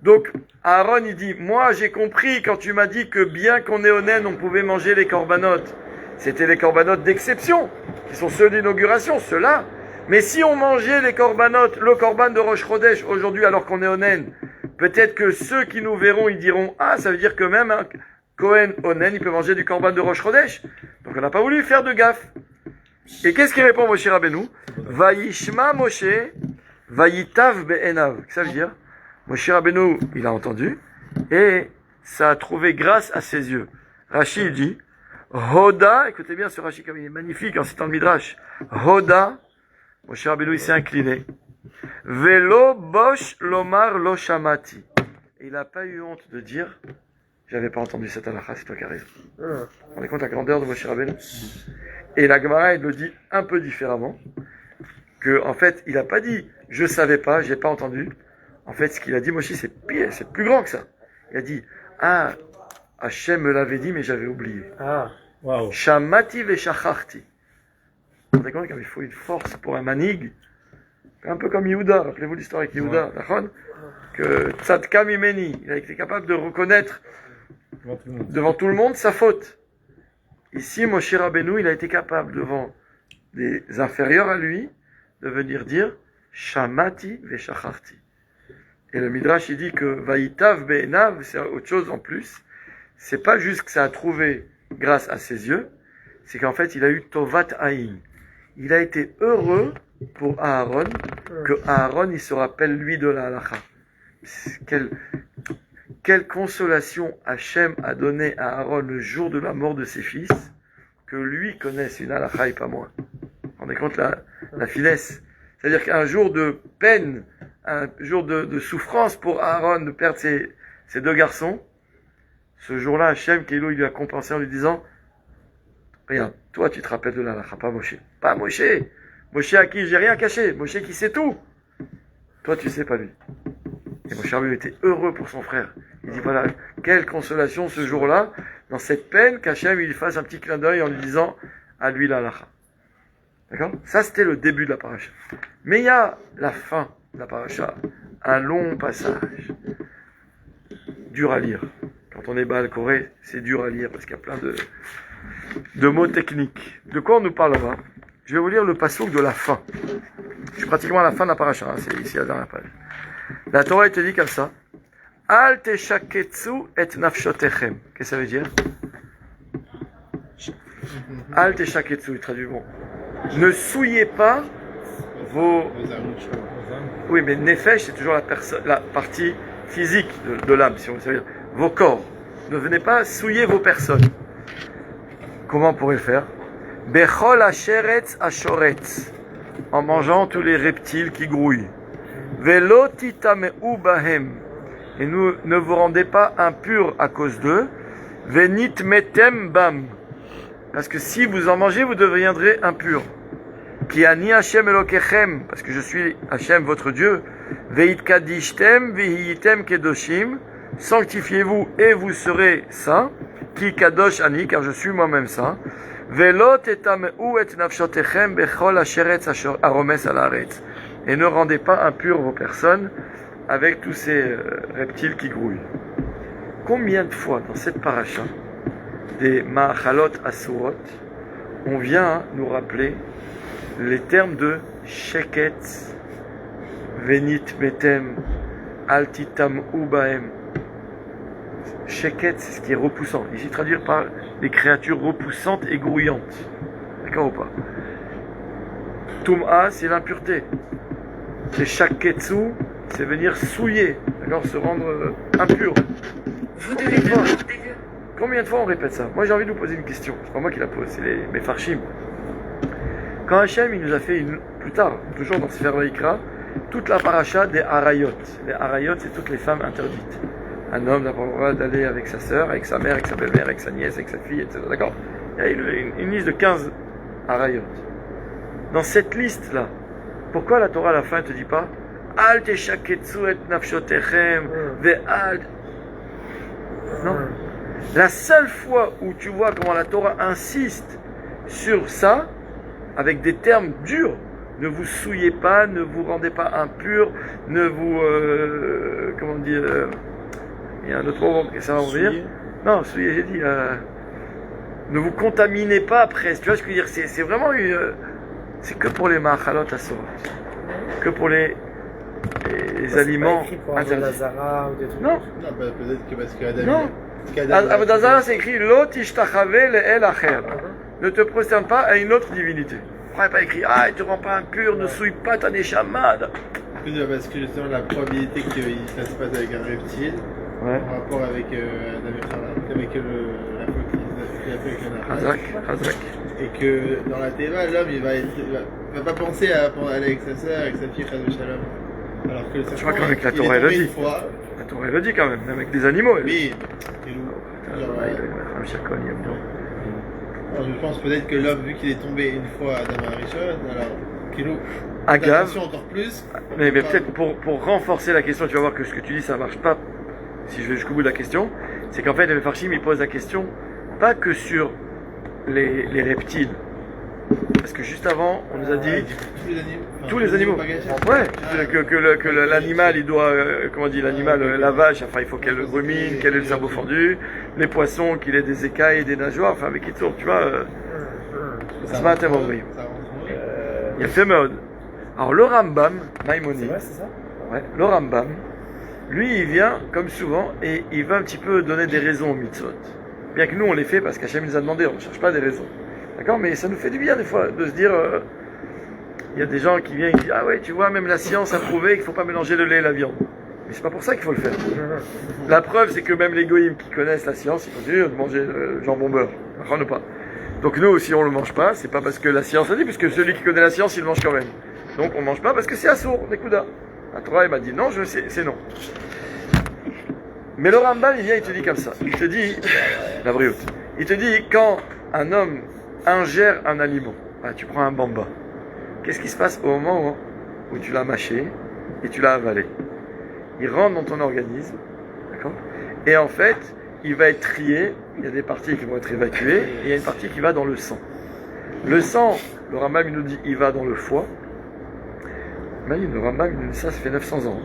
Donc, Aaron, il dit, moi, j'ai compris quand tu m'as dit que bien qu'on est honnête, on pouvait manger les corbanotes. C'était les corbanotes d'exception, qui sont ceux d'inauguration, ceux-là. Mais si on mangeait les corbanotes, le Korban de Rosh Chodesh, aujourd'hui, alors qu'on est honnête, peut-être que ceux qui nous verront, ils diront, ah, ça veut dire que même un Kohen Onen, il peut manger du Korban de Rosh Chodesh. Donc, on n'a pas voulu faire de gaffe. Et qu'est-ce qu'il répond Moshe Rabbeinu? Vayishma Moshe, vayitav be'enav. Qu'est-ce que ça veut dire? Moshe Rabbeinu, il a entendu, et ça a trouvé grâce à ses yeux. Rashi, il dit, Hoda, écoutez bien ce Rashi comme il est magnifique en citant le Midrash. Hoda, Moshe Rabbeinu, il s'est incliné. Velo bosh lomar lo shamati. Et il n'a pas eu honte de dire, j'avais pas entendu cette halakha, c'est toi qui as raison. Vous vous rendez compte la grandeur de Moshe Rabbeinu? Et la Gemara, elle le dit un peu différemment, que, en fait, il n'a pas dit, je savais pas, j'ai pas entendu. En fait, ce qu'il a dit, Moshe, c'est pire, c'est plus grand que ça. Il a dit, ah, Hachem me l'avait dit, mais j'avais oublié. Ah, waouh. Shamati veshacharti. Vous vous rendez compte qu'il faut une force pour un manig, un peu comme Yehuda, rappelez-vous l'histoire avec Yehuda, d'accord? Que Tzadka Mimeni, il a été capable de reconnaître devant tout le monde sa faute. Ici, Moshe Rabbeinu, il a été capable, devant des inférieurs à lui, de venir dire Shamati veshacharti. Et le Midrash, il dit que Vayitav be'enav, c'est autre chose en plus. C'est pas juste que ça a trouvé grâce à ses yeux, c'est qu'en fait, il a eu Tovat Aïn. Il a été heureux pour Aaron, que Aaron, il se rappelle lui de la halakha. Quelle consolation Hachem a donné à Aaron le jour de la mort de ses fils, que lui connaisse une halakha et pas moi. Vous vous rendez compte la finesse? C'est-à-dire qu'un jour de peine, un jour de souffrance pour Aaron de perdre ses deux garçons, ce jour-là, Hachem, il lui a compensé en lui disant, regarde, toi tu te rappelles de la halakha, pas Moshe. Pas Moshe. Moshe à qui j'ai rien caché. Moshe qui sait tout. Toi tu sais pas lui. Et Moshe Rabbeinu était heureux pour son frère. Il dit voilà, quelle consolation ce jour-là, dans cette peine, qu'Hachem il fasse un petit clin d'œil en lui disant à lui la halakha. D'accord? Ça c'était le début de la paracha. Mais il y a la fin de la paracha, un long passage, dur à lire. Quand on est Baal Koré, c'est dur à lire parce qu'il y a plein de mots techniques. De quoi on nous parle là? Je vais vous lire le passouk de la fin. Je suis pratiquement à la fin de la paracha, hein, c'est ici à la dernière page. La Torah te dit comme ça. Al teshaketsu et nafshotechem. Qu'est-ce que ça veut dire? Al teshaketsu, il traduit bon. Ne souillez pas vos... Oui, mais nefesh, c'est toujours la partie physique de l'âme, si vous savez. Vos corps. Ne venez pas souiller vos personnes. Comment on pourrait le faire? Bechol asheretz ashoretz. En mangeant tous les reptiles qui grouillent. Velo titameu bahem. Et ne vous rendez pas impurs à cause d'eux. Venit metem bam. Parce que si vous en mangez, vous deviendrez impurs. Ki ani Hashem Elokechem. Parce que je suis Hashem, votre Dieu. Veit kadishtem vihitem kedoshim. Sanctifiez-vous et vous serez saints. Ki kadosh ani, car je suis moi-même saint. Velo tetameu et nafshotechem bechol asheretz aromes al haaretz. Et ne rendez pas impurs vos personnes avec tous ces reptiles qui grouillent. Combien de fois dans cette paracha des Ma'achalot Asurot, on vient nous rappeler les termes de Sheket, Venit Metem, Altitam Ubaem. Sheket, c'est ce qui est repoussant. Ici, traduire par les créatures repoussantes et grouillantes. D'accord ou pas? Tum'a, c'est l'impureté. Et Shaketsu, c'est venir souiller, d'accord, se rendre impur. Combien de fois on répète ça? Moi j'ai envie de vous poser une question, c'est pas moi qui la pose, c'est mes farshim. Quand Hachem il nous a fait plus tard, toujours dans Sefer Vayikra, toute la paracha des Harayot. Les Harayot, c'est toutes les femmes interdites. Un homme n'a pas le droit d'aller avec sa sœur, avec sa mère, avec sa belle-mère, avec sa nièce, avec sa fille, etc. D'accord? Il y a une liste de 15 Harayot. Dans cette liste-là, pourquoi la Torah à la fin ne te dit pas Al teshaketsu et nafshotechem ve'al. Non. La seule fois où tu vois comment la Torah insiste sur ça, avec des termes durs, ne vous souillez pas, ne vous rendez pas impurs, ne vous... comment dire... il y a un autre mot, ça va revenir. Non, souillez, j'ai dit... ne vous contaminez pas après. Tu vois ce que je veux dire? C'est vraiment une... c'est que pour les machalot asor. Que pour les aliments interdits. Non. Non, peut-être que parce qu'Adam. Non. Avodazara, c'est écrit Lot ishtachave le'el acher. Ne te prosterne pas à une autre divinité. Il n'est pas écrit ah, il ne te rend pas impur, ne souille pas ta neshama. Parce que justement, la probabilité qu'il fasse pas avec un reptile, Ouais. en rapport avec Adam et Chava, avec la faute qu'il a fait avec un Hazak, Hazak. et que dans la Théva, l'homme il va pas penser à aller avec sa sœur, avec sa fille, Chaz Shalom. Alors que le Je crois serpent, qu'avec la il Torah, est elle le tombé dit. une fois, La Torah, elle le dit quand même, même avec des animaux. Elle. mais alors, je pense peut-être que l'homme, vu qu'il est tombé une fois à Adam Arishon, alors Kilo, Agave. attention encore plus. Mais peut-être pour renforcer la question, tu vas voir que ce que tu dis, ça marche pas. Si je vais jusqu'au bout de la question, c'est qu'en fait, les Mefarshim, ils posent la question pas que sur les reptiles. Parce que juste avant, on nous a dit tous les animaux. Ouais, que l'animal, il doit, comment on dit, l'animal, la vache, enfin, il faut qu'elle rumine, qu'elle ait le cerveau fendu. Les poissons, qu'il ait des écailles et des nageoires, enfin, avec qui tourne, tu vois. Ça va tellement vrai. Il y a fait mode. Alors, le Rambam, Maïmonide, c'est ça? ouais, le Rambam, lui, il vient, comme souvent, et il va un petit peu donner des raisons aux mitzvot. Bien que nous, on les fait parce qu'Hachem nous a demandé, on ne cherche pas des raisons. D'accord? Mais ça nous fait du bien, des fois, de se dire... il y a des gens qui viennent et qui disent « Ah ouais, tu vois, même la science a prouvé qu'il ne faut pas mélanger le lait et la viande. » Mais c'est pas pour ça qu'il faut le faire. La preuve, c'est que même les goïms qui connaissent la science, ils continuent de manger le jambon beurre. D'accord ou pas? Donc nous, si on ne le mange pas, c'est pas parce que la science a dit, puisque celui qui connaît la science, il le mange quand même. Donc on ne mange pas parce que c'est assourd, des coudas. La Torah, il m'a dit non, c'est non. Mais le Rambam, il vient, il te dit comme ça. Il te dit, la brioute, il te dit, quand un homme ingère un aliment, ah, tu prends un bamba, qu'est-ce qui se passe au moment où tu l'as mâché et tu l'as avalé? Il rentre dans ton organisme, d'accord? Et en fait, il va être trié, il y a des parties qui vont être évacuées, et il y a une partie qui va dans le sang. Le sang, le Rambam, il nous dit, il va dans le foie. Imagine, le Rambam, il nous dit ça fait 900 ans.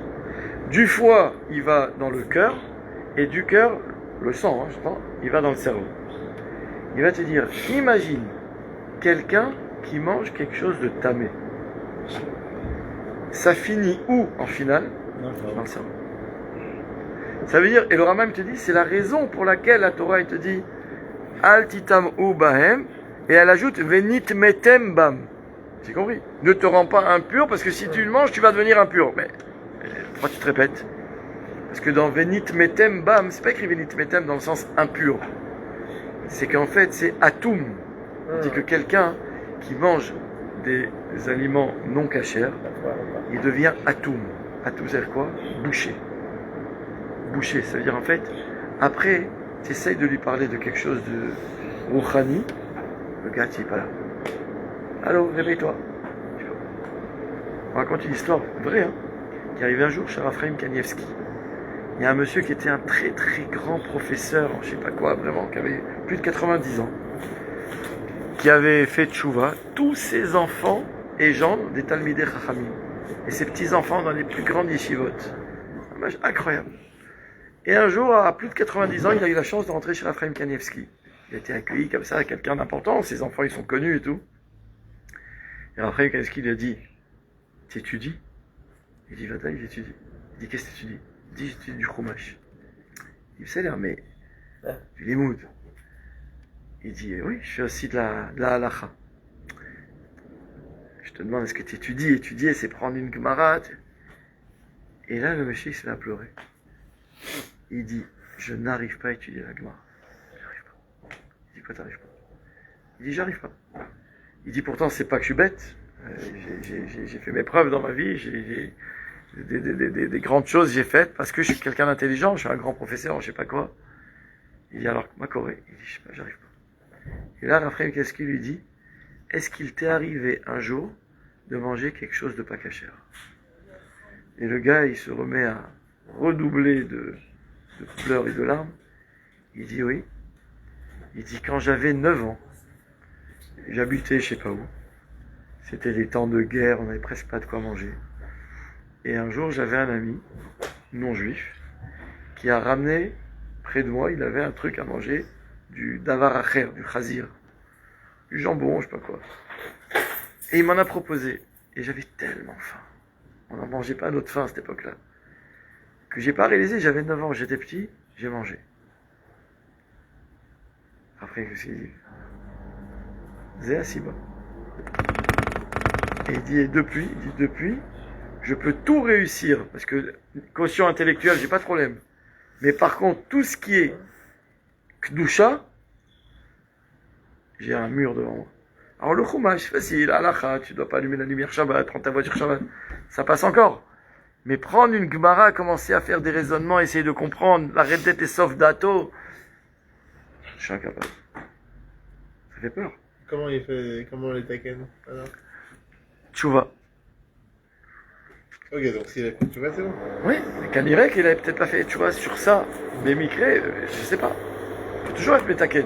Du foie, il va dans le cœur, et du cœur, le sang, je pense, il va dans le cerveau. Il va te dire, imagine quelqu'un qui mange quelque chose de tamé. Ça finit où, en finale? Dans le cerveau. Ça veut dire, et le Rambam te dit, c'est la raison pour laquelle la Torah, il te dit, Al titam u bahem, et elle ajoute, venit metem bam. J'ai compris. Ne te rends pas impur, parce que si tu le manges, tu vas devenir impur. Mais, pourquoi tu te répètes? Parce que dans venit metem bam, c'est pas écrit venit metem dans le sens impur. C'est qu'en fait, c'est atum. On dit que quelqu'un qui mange des aliments non cachers, il devient atum. Atum, ça veut dire quoi? Bouché. Bouché, ça veut dire en fait, après, tu essayes de lui parler de quelque chose de rouhani, le gars, il n'est pas là. Allô, réveille-toi. On raconte une histoire vraie, hein, qui arrivait un jour chez Raphaël Kanievski. Il y a un monsieur qui était un très très grand professeur, je sais pas quoi, vraiment, qui avait plus de 90 ans, qui avait fait tchouva, tous ses enfants et gens des Talmidei Chachamim, et ses petits-enfants dans les plus grandes yeshivot. Incroyable. Et un jour, à plus de 90 ans, il a eu la chance de rentrer chez Raphaël Kanievski. Il a été accueilli comme ça, quelqu'un d'important, ses enfants ils sont connus et tout. Et Raphaël Kanievski lui a dit, tu étudies? Il dit, va-t'en, j'étudie. Il dit, qu'est-ce que tu étudies? Il dit, j'étudie du chumash. Il dit, c'est l'air, mais du limoud. Il dit, oui, je fais aussi de la halacha. Je te demande, est-ce que tu étudies? Étudier, c'est prendre une gemara. Et là, le monsieur, il s'est à pleurer. Il dit, je n'arrive pas à étudier la gemara. J'arrive pas. Il dit, quoi, t'arrives pas? Il dit, j'arrive pas. Il dit, pourtant, c'est pas que je suis bête. J'ai fait mes preuves dans ma vie, des grandes choses j'ai faites parce que je suis quelqu'un d'intelligent, je suis un grand professeur, je sais pas quoi. Il dit, alors, ma Corée? Il dit, je sais pas, j'arrive pas. Et là, Raphaël, qu'est-ce qu'il lui dit? Est-ce qu'il t'est arrivé un jour de manger quelque chose de pas cachère? Et le gars, il se remet à redoubler de pleurs et de larmes. Il dit oui. Il dit quand j'avais 9 ans, j'habitais je sais pas où. C'était des temps de guerre, on n'avait presque pas de quoi manger. Et un jour, j'avais un ami, non juif, qui a ramené près de moi, il avait un truc à manger, du davar acher, du chazir, du jambon, je sais pas quoi. Et il m'en a proposé. Et j'avais tellement faim. On n'en mangeait pas à notre faim à cette époque-là. Que j'ai pas réalisé, j'avais 9 ans, j'étais petit, j'ai mangé. Après, qu'est-ce qu'il dit? Zé Asiba. Et il dit depuis, je peux tout réussir, parce que quotient intellectuel, j'ai pas de problème. Mais par contre, tout ce qui est Kdusha, j'ai un mur devant moi. Alors le Chumash, c'est facile, halakha, tu dois pas allumer la lumière Shabbat, prendre ta voiture Shabbat, ça passe encore. Mais prendre une Gemara, commencer à faire des raisonnements, essayer de comprendre, la Reddet et Sof Dato, je suis incapable. Ça fait peur. Comment on les taquine alors? Tchouva. Ok, donc s'il a fait Tchouva, c'est bon. Oui, mais Kanirek, il avait peut-être pas fait Tchouva sur ça. Mais Mikré, je sais pas. Il faut toujours être Metaken.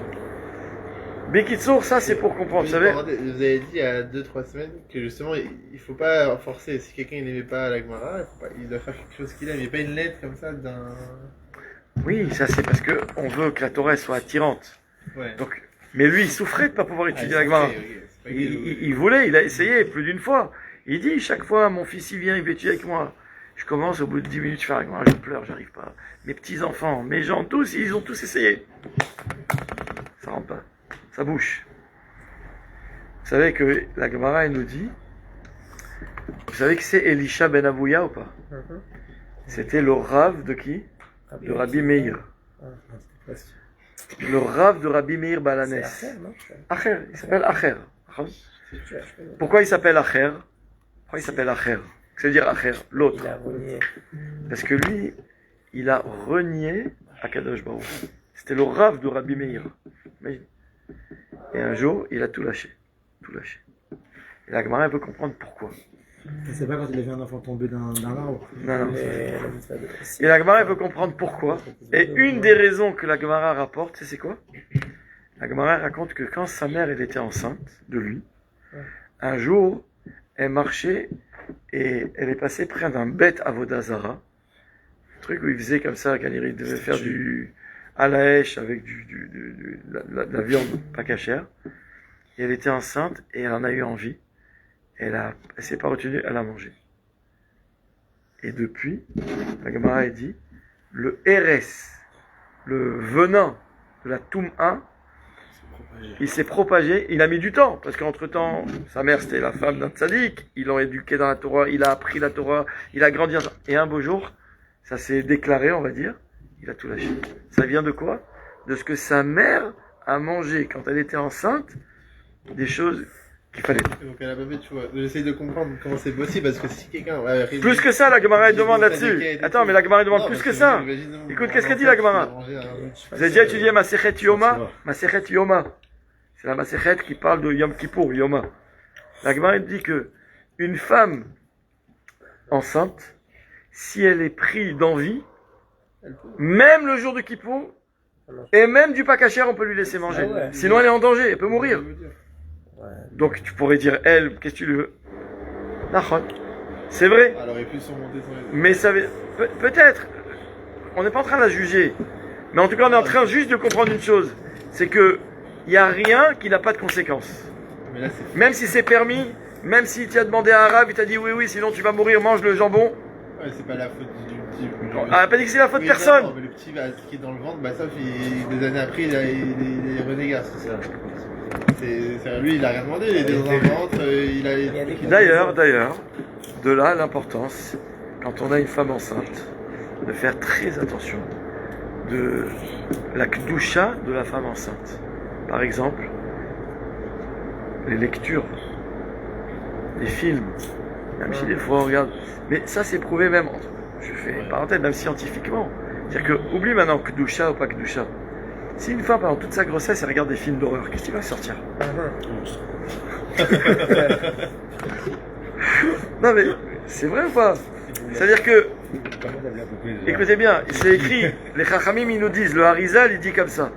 Bekitsour, ça c'est pour comprendre, vous savez. Vous avez dit il y a 2-3 semaines que justement il faut pas forcer. Si quelqu'un n'aimait pas la Gemara, il doit faire quelque chose qu'il aime. Il n'y a pas une lettre comme ça d'un. Oui, ça c'est parce que on veut que la Torah soit attirante. Ouais. Donc, mais lui, il souffrait de ne pas pouvoir étudier la Gemara. Il voulait, il a essayé plus d'une fois. Il dit chaque fois, mon fils il vient, il veut étudier avec moi. Je commence au bout de 10 minutes, je fais la Gemara, je pleure, j'arrive pas. Mes petits enfants, mes gens, tous, ils ont tous essayé. Ça rentre pas. Ça bouche. Vous savez que la Gemara, elle nous dit, vous savez que c'est Elisha ben Avouya ou pas? C'était le Rav de qui? De Rabbi Meir. Le Rav de Rabbi Meir Balanes. Acher, il s'appelle Acher. Pourquoi il s'appelle Acher? Pourquoi il s'appelle Acher? Que ça veut dire Acher? L'autre. Parce que lui, il a renié Akadosh Baruch. C'était le Rav de Rabbi Meir. Et un jour, il a tout lâché. Tout lâché. Et la Gemara, elle veut comprendre pourquoi. C'est pas quand il a vu un enfant tomber d'un arbre. Non. Et la Gemara, elle veut comprendre pourquoi. Et une des raisons que la Gemara rapporte, c'est quoi? La Gemara raconte que quand sa mère, elle était enceinte de lui, un jour, elle marchait et elle est passée près d'un bête avodazara. Un truc où il faisait comme ça, quand il devait faire du à la hache avec de la viande pas cachère. Et elle était enceinte et elle en a eu envie. Elle s'est pas retenue, elle a mangé. Et depuis, la Gemara a dit, le RS, le venin de la Toum'a, il s'est propagé, il a mis du temps, parce qu'entre temps, sa mère c'était la femme d'un tzaddik, ils l'ont éduqué dans la Torah, il a appris la Torah, il a grandi, et un beau jour, ça s'est déclaré, on va dire, il a tout lâché. Ça vient de quoi? De ce que sa mère a mangé quand elle était enceinte, des choses qu'il fallait. Donc elle a pas fait, tu vois. J'essaie de comprendre comment c'est possible parce que si quelqu'un. Plus que ça, la Gemara demande là-dessus. Attends, mais la Gemara demande plus que ça. Écoute, qu'est-ce qu'elle dit la Gemara? Vous avez déjà étudié Masechet Yoma? Masechet Yoma. C'est la Masechet qui parle de Yom Kippour, Yoma. La Gemara dit que une femme enceinte, si elle est prise d'envie, même le jour de Kippour, et même du pakachère, on peut lui laisser manger. Sinon, elle est en danger, elle peut mourir. Donc tu pourrais dire, elle, qu'est-ce que tu veux? C'est vrai. Elle aurait pu surmonter son. Mais ça peut-être, on n'est pas en train de la juger. Mais en tout cas, on est en train juste de comprendre une chose. C'est que il n'y a rien qui n'a pas de conséquences. Mais là, même si c'est permis, même si tu as demandé à un arabe, il t'a dit oui, sinon tu vas mourir, mange le jambon. Ouais, c'est pas la faute du petit. On n'a pas dit que c'est la faute de personne. Non, mais le petit qui est dans le ventre, sauf des années après, il est renégat, c'est ça. Lui, il a rien demandé, il était dans un ventre, D'ailleurs, de là l'importance, quand on a une femme enceinte, de faire très attention de la kdusha de la femme enceinte. Par exemple, les lectures, les films, même si des fois on regarde, mais ça c'est prouvé même, je fais une parenthèse, même scientifiquement. C'est-à-dire que, oublie maintenant kdusha ou pas kdusha. Si une femme pendant toute sa grossesse elle regarde des films d'horreur, qu'est-ce qui va sortir? Non mais c'est vrai ou pas? C'est-à-dire que, écoutez bien, c'est écrit, les Chachamim ils nous disent, le Harizal il dit comme ça,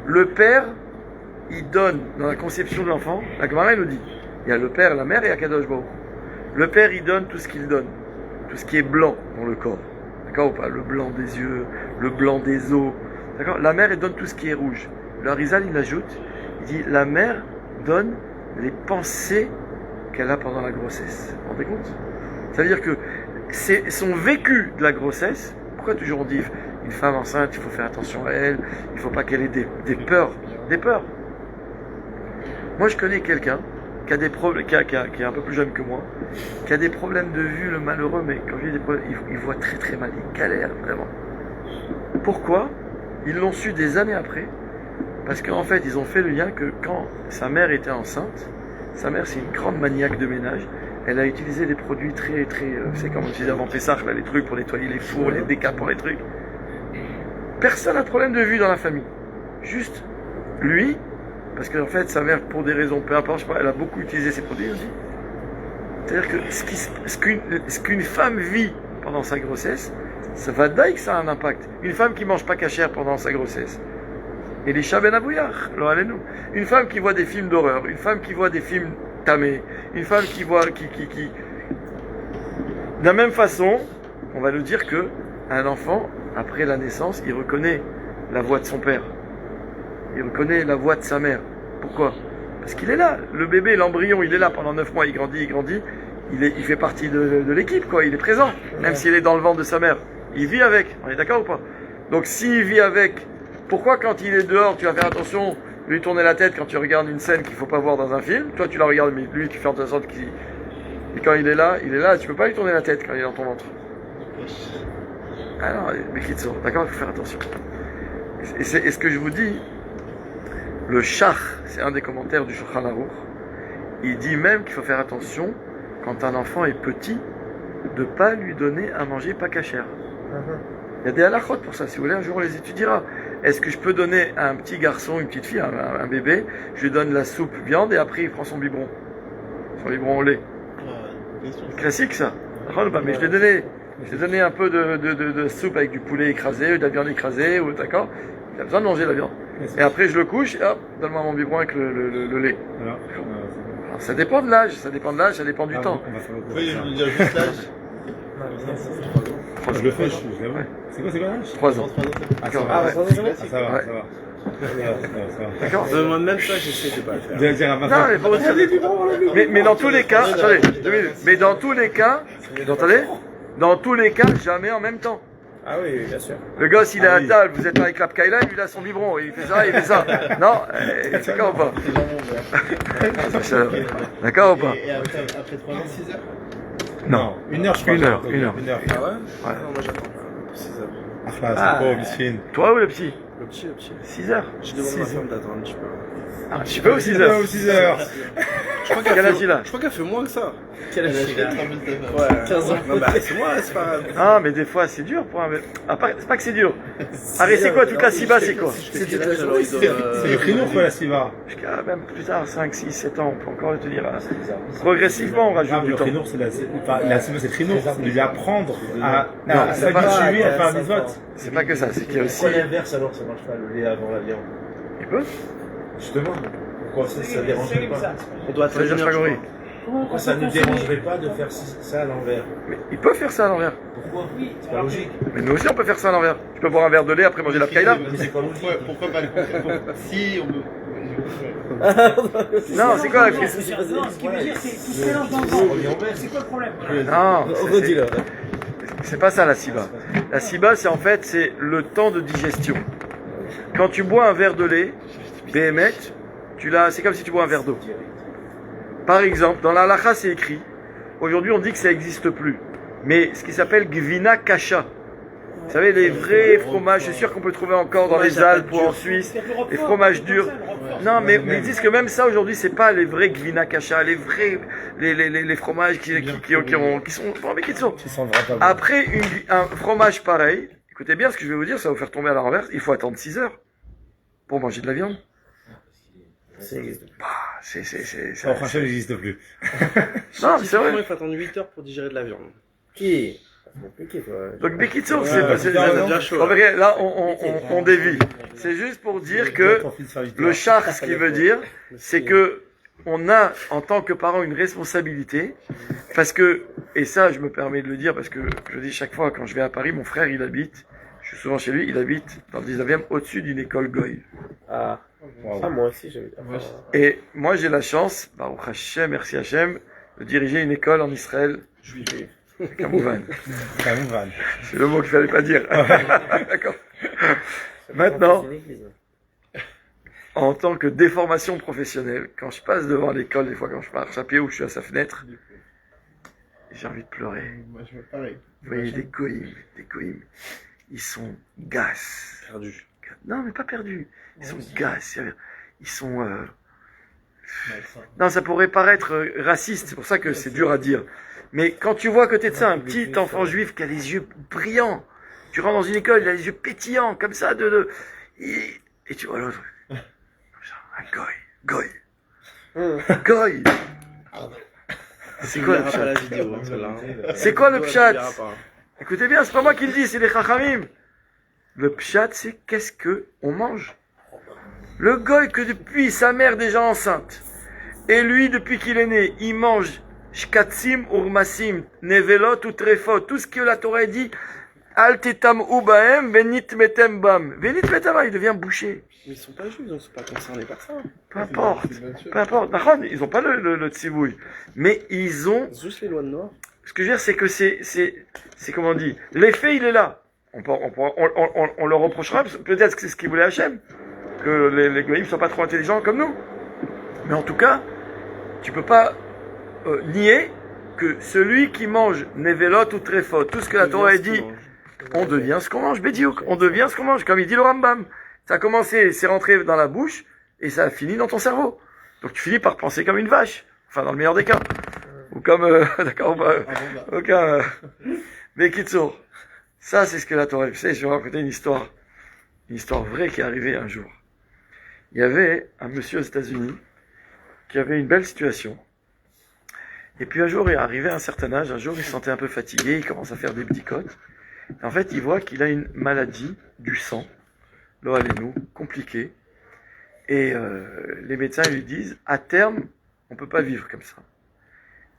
le père, il donne, dans la conception de l'enfant, la Gemara il nous dit, il y a le père, la mère et Akadosh Baruch. Le père il donne tout ce qu'il donne, tout ce qui est blanc dans le corps, d'accord ou pas, le blanc des yeux, le blanc des os, d'accord. La mère elle donne tout ce qui est rouge. Le Harizal il ajoute, il dit, la mère donne les pensées qu'elle a pendant la grossesse. Vous vous rendez compte? Ça veut dire que c'est son vécu de la grossesse. Pourquoi toujours on dit une femme enceinte, il faut faire attention à elle, il ne faut pas qu'elle ait des peurs. Des peurs. Moi je connais quelqu'un qui a des problèmes, qui est un peu plus jeune que moi, qui a des problèmes de vue, le malheureux, mais quand je dis des problèmes, il voit très très mal, il galère vraiment. Pourquoi? Ils l'ont su des années après, parce qu'en fait ils ont fait le lien que quand sa mère était enceinte, sa mère c'est une grande maniaque de ménage, elle a utilisé des produits très, c'est comme on disait avant Pessah, là, les trucs pour nettoyer les fours, les décapes pour les trucs. Personne n'a de problème de vue dans la famille. Juste lui, parce qu'en fait sa mère, pour des raisons, peu importe, je sais pas, elle a beaucoup utilisé ces produits aussi. C'est-à-dire que ce qu'une femme vit pendant sa grossesse, ça va dire que ça a un impact. Une femme qui mange pas cachère pendant sa grossesse. Elisha ben Abouyar, une femme qui voit des films d'horreur, une femme qui voit des films tamés, une femme qui voit, de la même façon, on va nous dire que un enfant, après la naissance, il reconnaît la voix de son père, il reconnaît la voix de sa mère. Pourquoi? Parce qu'il est là, le bébé, l'embryon, il est là pendant 9 mois, il grandit, il fait partie de l'équipe, quoi, il est présent, même s'il est dans le ventre de sa mère, il vit avec, on est d'accord ou pas? Donc s'il vit avec, pourquoi quand il est dehors, tu vas faire attention, lui tourner la tête quand tu regardes une scène qu'il ne faut pas voir dans un film, toi tu la regardes, mais lui tu fais en sorte qu'il... Et quand il est là, tu ne peux pas lui tourner la tête quand il est dans ton ventre. Alors, mais qui te sort, d'accord, il faut faire attention. Et ce que je vous dis, le Shach, c'est un des commentaires du Shulchan Aruch, il dit même qu'il faut faire attention, quand un enfant est petit, de ne pas lui donner à manger pas cachère. Il y a des halachot pour ça, si vous voulez, un jour on les étudiera. Est-ce que je peux donner à un petit garçon, une petite fille, un bébé, je lui donne la soupe viande et après il prend son biberon au lait. Classique ça. Mais je lui ai donné un peu de soupe avec du poulet écrasé, de la viande écrasée, ou d'accord. Il a besoin de manger la viande. Et après je le couche, et hop, donne-moi mon biberon avec le lait. Alors, ça dépend de l'âge, ça dépend du temps. Oui, il y a juste l'âge. Je le fais, je l'avoue. C'est quoi l'âge? 3 ans. D'accord. Ah ouais. Ça va. D'accord. Moi même ça, j'essaie de pas le faire. De dire à ma Non, femme. mais pas aussi. Mais dans tous les cas, attendez, 2 minutes. Mais dans tous les cas, vous entendez? Dans tous les cas, jamais en même temps. Ah oui, bien sûr. Le gosse, il est à table, vous êtes avec la Pkaïla, il a son biberon, il fait ça, il fait ça. Non, c'est d'accord ou pas? D'accord ou pas? Et après 3 ans, 6 heures? Non. 1 heure, je crois. 1 heure. Ah ouais? Ouais. Non, moi j'attends pas. 6 heures. Ah, c'est beau, Michine. Toi ou le petit? Le petit. 6 heures. Je demande à ma femme d'attendre un petit peu. Un petit peu ou 6 heures? 6 heures. Je crois Quel âge il a? Je crois qu'elle fait moins que ça. Quel âge il a? Ouais. 15 ans. Non, bah, c'est moi, c'est pas. Ah, mais des fois, c'est dur pour un... C'est pas que c'est dur. Arrête, c'est quoi? Toute la Siba, c'est quoi? C'est C'est le crinour, quoi, la Siva. Jusqu'à même plus tard, 5, 6, 7 ans, on peut encore te dire. Progressivement, on rajoute du Le temps. crinour, c'est la Siva, c'est le crinour. C'est de lui apprendre à c'est pas- s'habituer à faire des votes. C'est pas que ça, c'est qu'il y a aussi... Pourquoi l'inverse alors ça marche pas, le lait avant la viande? Il peut? Justement. Pourquoi ça dérangerait pas? On doit Ça veut dire attendre une heure, je Fagory. crois. Pourquoi ça ne dérangerait pas de faire ça à l'envers? Mais il peut faire ça à l'envers. Pourquoi? C'est pas logique. Mais nous aussi, on peut faire ça à l'envers. Tu peux boire un verre de lait après manger la Pkaïla. Pourquoi pas le contraire? Si on peut. Non, c'est quoi la Non, ce qui veut dire, c'est tout se mélange dans le ventre. C'est quoi le problème? Non, Redis-le. c'est pas ça la Siba. La Siba, c'est en fait, c'est le temps de digestion. Quand tu bois un verre de lait, Béhémet, c'est comme si tu bois un verre d'eau. Par exemple, dans la halakha, c'est écrit, aujourd'hui on dit que ça n'existe plus, mais ce qui s'appelle Gvina Kasha. Vous savez, les vrais fromages, je suis sûr qu'on peut trouver encore dans les Alpes ou en Suisse, les fromages durs. Non, mais ils disent que même ça aujourd'hui, c'est pas les vrais Gvina Kasha, les vrais, les fromages qui sont. Après un fromage pareil, écoutez bien ce que je vais vous dire, ça va vous faire tomber à la renverse, il faut attendre 6 heures pour manger de la viande. Au prochain, il n'existe plus. Non, mais c'est vrai. Il faut attendre 8 heures pour digérer de la viande. Qui? Compliqué, toi. Donc Bekitsour, Ouais, c'est putain, c'est déjà chaud, en vrai, là on dévie. C'est juste pour dire que le char, ce qu'il veut dire, c'est que on a en tant que parent une responsabilité, parce que, et ça je me permets de le dire parce que je dis chaque fois quand je vais à Paris, mon frère il habite, je suis souvent chez lui, il habite dans le 19e au-dessus d'une école Goy. Ah, Wow. moi aussi, j'avais. Et moi j'ai la chance, Baruch Hashem, merci Hashem, de diriger une école en Israël, Kamouvan. Kamouvan. C'est le mot qu'il fallait pas dire. D'accord. Maintenant, en tant que déformation professionnelle, quand je passe devant l'école, des fois quand je marche à pied ou je suis à sa fenêtre, j'ai envie de pleurer. Moi, je fais pareil. Vous voyez, des goïms, ils sont gasses. Perdu. Non, mais pas perdus. Ils sont gasses. Ils sont... Non, ça pourrait paraître raciste, c'est pour ça que c'est dur à dire. Mais quand tu vois à côté de ça un petit enfant juif qui a les yeux brillants, tu rentres dans une école, il a les yeux pétillants, comme ça, et tu vois l'autre. Un goy. C'est quoi le la pshat? vidéo, celle-là. C'est quoi le pshat? On verra pas. Écoutez bien, c'est pas moi qui le dis, c'est les chachamim. Le pshat, c'est qu'est-ce que on mange. Le goy que depuis sa mère déjà enceinte, et lui depuis qu'il est né, il mange shkatsim, urmasim, nevelot ou trefot, tout ce que la Torah dit, al tetam ubaem, venit metem bam. Venit metem bam, il devient boucher. Mais ils sont pas juifs, donc ils sont pas concernés par ça. Peu importe, peu importe. D'accord, ils ont pas le tsivouille, mais ils ont. Juste les lois de Noir. Ce que je veux dire, c'est que c'est comment on dit, l'effet il est là. On leur reprochera, peut-être que c'est ce qu'il voulait Hachem, que les goïms soient pas trop intelligents comme nous. Mais en tout cas, tu peux pas nier que celui qui mange nevelot ou trefot, tout ce que la Torah a dit, on devient ce qu'on mange, bédiouk, on devient ce qu'on mange, comme il dit le Rambam. Ça a commencé, c'est rentré dans la bouche, et ça a fini dans ton cerveau. Donc tu finis par penser comme une vache, enfin dans le meilleur des cas. Ou comme, d'accord, aucun, mais Kitsour. Ça, c'est ce que la Torah, vous savez, je vais raconter une histoire vraie qui est arrivée un jour. Il y avait un monsieur aux États-Unis qui avait une belle situation. Et puis un jour, il est arrivé à un certain âge, un jour, il se sentait un peu fatigué, il commence à faire des bdicotes. En fait, il voit qu'il a une maladie du sang, lo alenu, compliquée. Et les médecins lui disent, à terme, on peut pas vivre comme ça.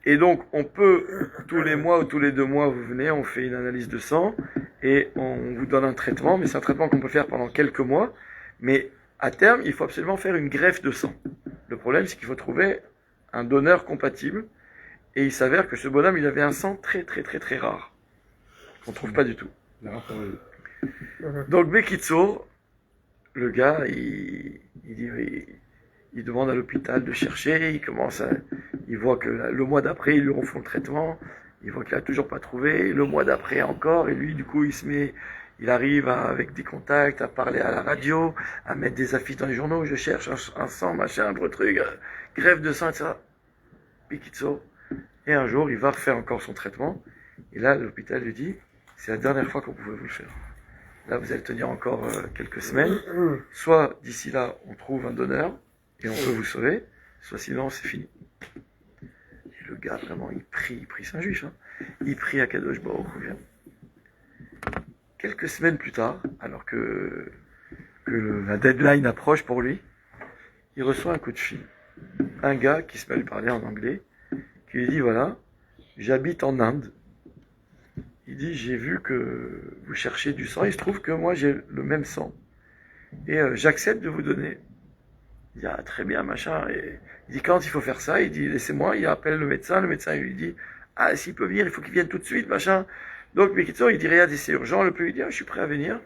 Et donc, on peut, tous les mois ou tous les 2 mois, vous venez, on fait une analyse de sang, et on vous donne un traitement, mais c'est un traitement qu'on peut faire pendant quelques mois, mais à terme, il faut absolument faire une greffe de sang. Le problème, c'est qu'il faut trouver un donneur compatible, et il s'avère que ce bonhomme, il avait un sang très très très très rare, qu'on trouve pas du tout. Donc, Bekitsour, le gars, il demande à l'hôpital de chercher, il voit que le mois d'après, ils lui refont le traitement, il voit qu'il a toujours pas trouvé, le mois d'après encore, et lui, du coup, il arrive avec des contacts, à parler à la radio, à mettre des affiches dans les journaux, je cherche un sang, machin, un gros truc, greffe de sang, etc. Pikitso. Et un jour, il va refaire encore son traitement, et là, l'hôpital lui dit, c'est la dernière fois qu'on pouvait vous le faire. Là, vous allez tenir encore quelques semaines, soit d'ici là, on trouve un donneur, et on peut vous sauver, soit sinon c'est fini. Et le gars, vraiment, il prie, c'est un juif, hein. Il prie à Kadosh Baruch Hu. Quelques semaines plus tard, alors que la deadline approche pour lui, il reçoit un coup de fil. Un gars qui se met à lui parler en anglais, qui lui dit, voilà, j'habite en Inde. Il dit, j'ai vu que vous cherchez du sang, il se trouve que moi j'ai le même sang. Et j'accepte de vous donner. Il dit, ah, très bien, machin. Et il dit, quand il faut faire ça, il dit, laissez-moi, il appelle le médecin il lui dit, ah, s'il peut venir, il faut qu'il vienne tout de suite, machin. Donc, Bekitsour, il dit, regarde, c'est urgent, le plus il dit, ah, je suis prêt à venir.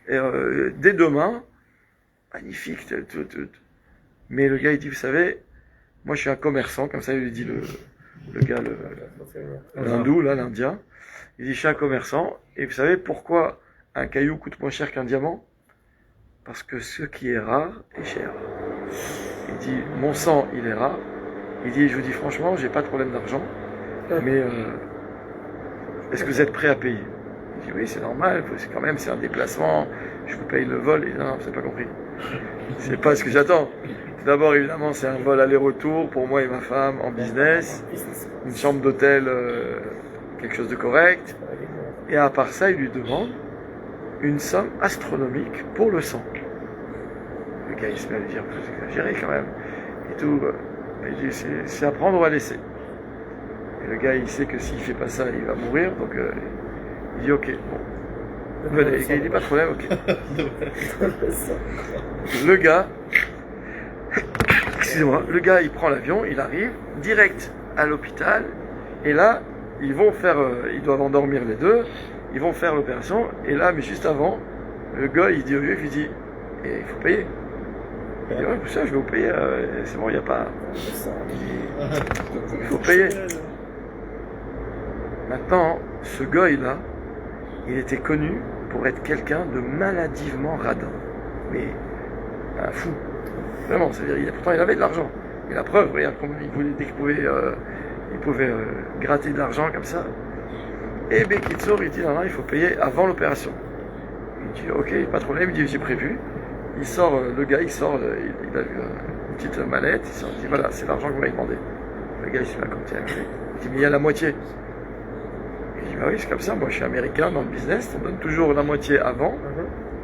Et dès demain, magnifique, tout. Mais le gars, il dit, vous savez, moi je suis un commerçant, comme ça il lui dit le gars, l'hindou, là, l'indien. Il dit, je suis un commerçant, et vous savez pourquoi un caillou coûte moins cher qu'un diamant? Parce que ce qui est rare est cher. Il dit, mon sang, il est rare. Il dit, je vous dis franchement, j'ai pas de problème d'argent, mais est-ce que vous êtes prêt à payer? Il dit, oui, c'est normal, c'est un déplacement, je vous paye le vol. Et non, vous n'avez pas compris. C'est pas ce que j'attends. D'abord, évidemment, c'est un vol aller-retour pour moi et ma femme en business, une chambre d'hôtel quelque chose de correct. Et à part ça, il lui demande une somme astronomique pour le sang. Le gars, il se met à lui dire, vous exagérez quand même. Et tout. Il dit, c'est à prendre ou à laisser. Et le gars, il sait que s'il fait pas ça, il va mourir. Donc, il dit, ok, bon. Venez, il dit, pas de problème, ok. Le gars, excusez-moi, le gars, il prend l'avion, il arrive direct à l'hôpital. Et là, ils vont faire, ils doivent endormir les deux. Ils vont faire l'opération. Et là, mais juste avant, le gars, il dit au juif, il dit, il faut payer. Il dit, ouais, ça, je vais vous payer, c'est bon, il n'y a pas. Il faut payer. Maintenant, ce gars-là, il était connu pour être quelqu'un de maladivement radin. Mais un fou. Vraiment, c'est-à-dire, pourtant, il avait de l'argent. Et la preuve, regarde comment il voulait, dès qu'il pouvait gratter de l'argent comme ça. Et Bekitsour, il dit, non, il faut payer avant l'opération. Il dit, ok, pas de problème, il dit, j'ai prévu. Il sort, le gars, il sort, il a une petite mallette, il sort, il dit, voilà, c'est l'argent que vous m'avez demandé. Le gars, il se met à compter avec lui. Il dit, mais il y a la moitié. Il dit, bah oui, c'est comme ça, moi je suis américain dans le business, on donne toujours la moitié avant,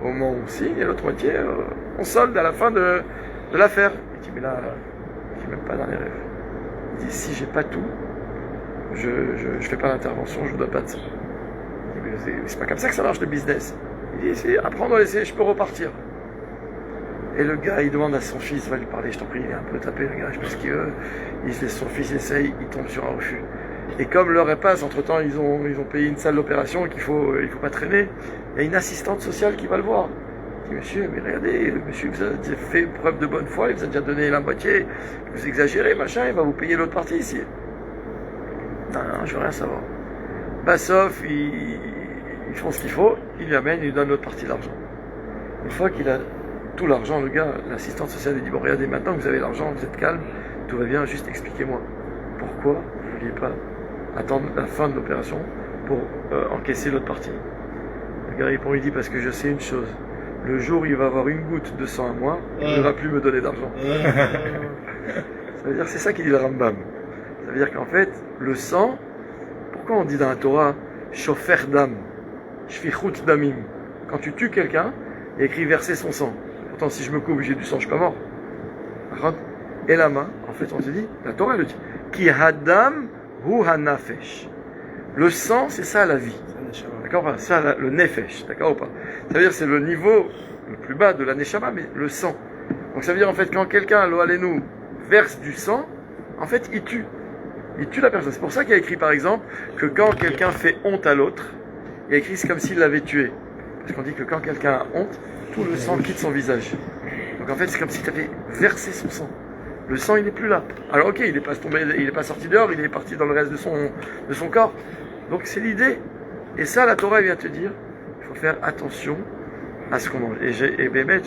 au moment où on signe, et l'autre moitié, on solde à la fin de l'affaire. Il dit, mais là, je suis même pas dans les rêves. Il dit, si j'ai pas tout, je fais pas d'intervention, je vous donne pas de ça. Il dit, mais c'est pas comme ça que ça marche le business. Il dit, c'est à prendre ou à laisser, je peux repartir. Et le gars, il demande à son fils, va lui parler, je t'en prie, il est un peu tapé, le gars, parce qu'il laisse son fils essaye, il tombe sur un refus. Et comme l'heure passe, entre-temps, ils ont payé une salle d'opération qu'il faut pas traîner, il y a une assistante sociale qui va le voir. Il dit, monsieur, mais regardez, le monsieur vous a fait preuve de bonne foi, il vous a déjà donné la moitié, vous exagérez, machin, il va vous payer l'autre partie ici. Non, je veux rien savoir. Bassoff, ils font ce qu'il faut, il lui amène, il lui donne l'autre partie de l'argent. Une fois qu'il a tout l'argent, le gars, l'assistante sociale, il dit, bon, regardez, maintenant que vous avez l'argent, vous êtes calme, tout va bien, juste expliquez-moi. Pourquoi vous ne vouliez pas attendre la fin de l'opération pour encaisser l'autre partie? Le gars répond, il dit, parce que je sais une chose, le jour où il va avoir une goutte de sang à moi, il ne va plus me donner d'argent. Ça veut dire, c'est ça qu'il dit le Rambam. Ça veut dire qu'en fait, le sang, pourquoi on dit dans la Torah, shofer dam, shfichut damim, quand tu tues quelqu'un, il y a écrit verser son sang. Pourtant, si je me coupe, j'ai du sang, je ne suis pas mort. Et la main, en fait, on se dit, la Torah le dit, ki hadam hu hanafesh. Le sang, c'est ça la vie. D'accord? Ça, le nefesh. D'accord ou pas? Ça veut dire c'est le niveau le plus bas de la neshama, mais le sang. Donc ça veut dire en fait quand quelqu'un, lo alenu, verse du sang, en fait il tue. Il tue la personne. C'est pour ça qu'il y a écrit par exemple que quand quelqu'un fait honte à l'autre, il y a écrit c'est comme s'il l'avait tué. Parce qu'on dit que quand quelqu'un a honte, tout le sang quitte son visage. Donc en fait c'est comme si tu avais versé son sang. Le sang il n'est plus là. Alors ok, il n'est pas tombé, il n'est pas sorti dehors, il est parti dans le reste de son corps. Donc c'est l'idée. Et ça, la Torah vient te dire, il faut faire attention à ce qu'on mange. Et Bémet,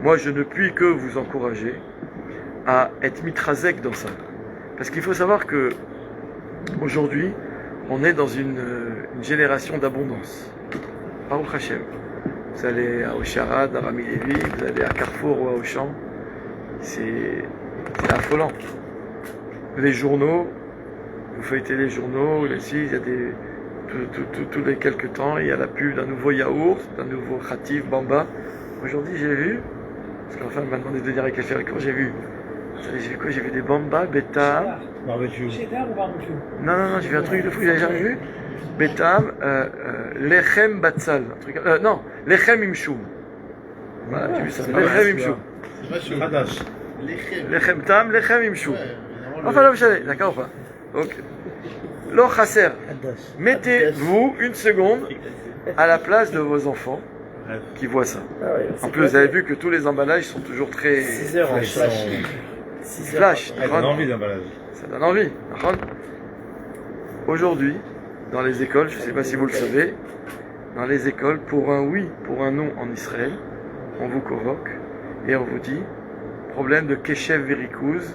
moi, je ne puis que vous encourager à être mitrazek dans ça. Parce qu'il faut savoir que aujourd'hui, on est dans une génération d'abondance. Baruch Hashem. Vous allez à Osharad, à Rami Levi, vous allez à Carrefour ou à Auchan. C'est affolant. Les journaux, vous feuilletez les journaux, il y a des... Tous les quelques temps, il y a la pub d'un nouveau yaourt, d'un nouveau khatif, bamba. Aujourd'hui, j'ai vu, parce qu'enfin, m'a demandé de venir avec elle faire quand j'ai vu. J'ai vu quoi? J'ai vu des bamba, bêta. Barbecue. Cheddar ou barbecue? Non, j'ai vu un truc de fou, j'avais jamais vu. Betam, lechem batzal. Non, lechem imchoum. Voilà, j'ai vu ça. Lechem imchoum. C'est pas chaud. Hadash. Lechem tam, lechem imchoum. Ouais, Enfin, là, vous savez, d'accord ou pas? Donc, lo chasser. Mettez-vous une seconde à la place de vos enfants qui voient ça. En plus, vous avez vu que tous les emballages sont toujours très 6 heures en flash. flash. Ça donne envie d'emballage. Ça donne envie. Aujourd'hui, dans les écoles, je ne sais pas si vous le savez, dans les écoles, pour un oui, pour un non en Israël, on vous convoque et on vous dit problème de keshev verikouz,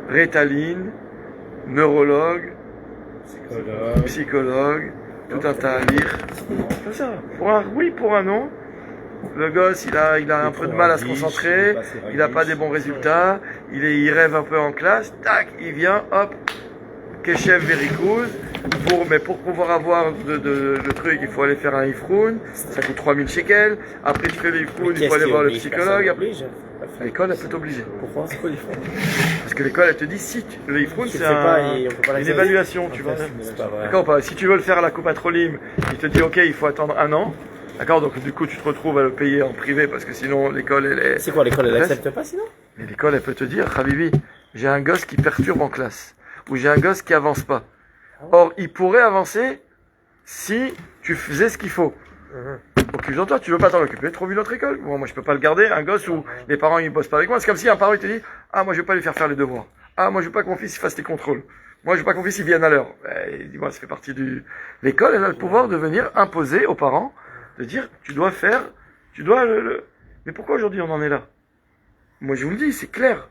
rétaline, neurologue, psychologue, tout un tas à lire. Comme ça. Pour un oui, pour un non. Le gosse, il a un peu de mal à se concentrer, il n'a pas des bons résultats, il rêve un peu en classe, tac, il vient, hop, Keshev Verikouz. Mais pour pouvoir avoir le truc, il faut aller faire un Ifroun, ça coûte 3000 shekels. Après, tu fais le Ifroun, il faut aller voir le psychologue. Après, l'école, elle peut t'obliger. Pourquoi? C'est quoi les fonds? Parce que l'école, elle te dit si le Ifroun, Tu c'est le fais pas et on peut pas une l'accéder. évaluation, tu vois. C'est pas vrai. D'accord ou pas? Si tu veux le faire à la Coupe Patrolim, il te dit ok, il faut attendre 1 an. D'accord, donc du coup, tu te retrouves à le payer en privé parce que sinon, l'école, elle est. C'est quoi l'école? Elle accepte pas sinon? Mais l'école, elle peut te dire, Habibi, j'ai un gosse qui perturbe en classe, ou j'ai un gosse qui avance pas. Or, il pourrait avancer si tu faisais ce qu'il faut. Occupe-toi, tu veux pas t'en occuper, trouve une autre école. Bon, moi, je peux pas le garder, un gosse où les parents, ils bossent pas avec moi. C'est comme si un parent, il te dit, ah, moi, je vais pas lui faire les devoirs. Ah, moi, je veux pas que mon fils, il fasse les contrôles. Moi, je veux pas que mon fils, il vienne à l'heure. Dis-moi, ça fait partie du... L'école, elle a le pouvoir de venir imposer aux parents, de dire, tu dois faire, tu dois Mais pourquoi aujourd'hui on en est là? Moi, je vous le dis, c'est clair.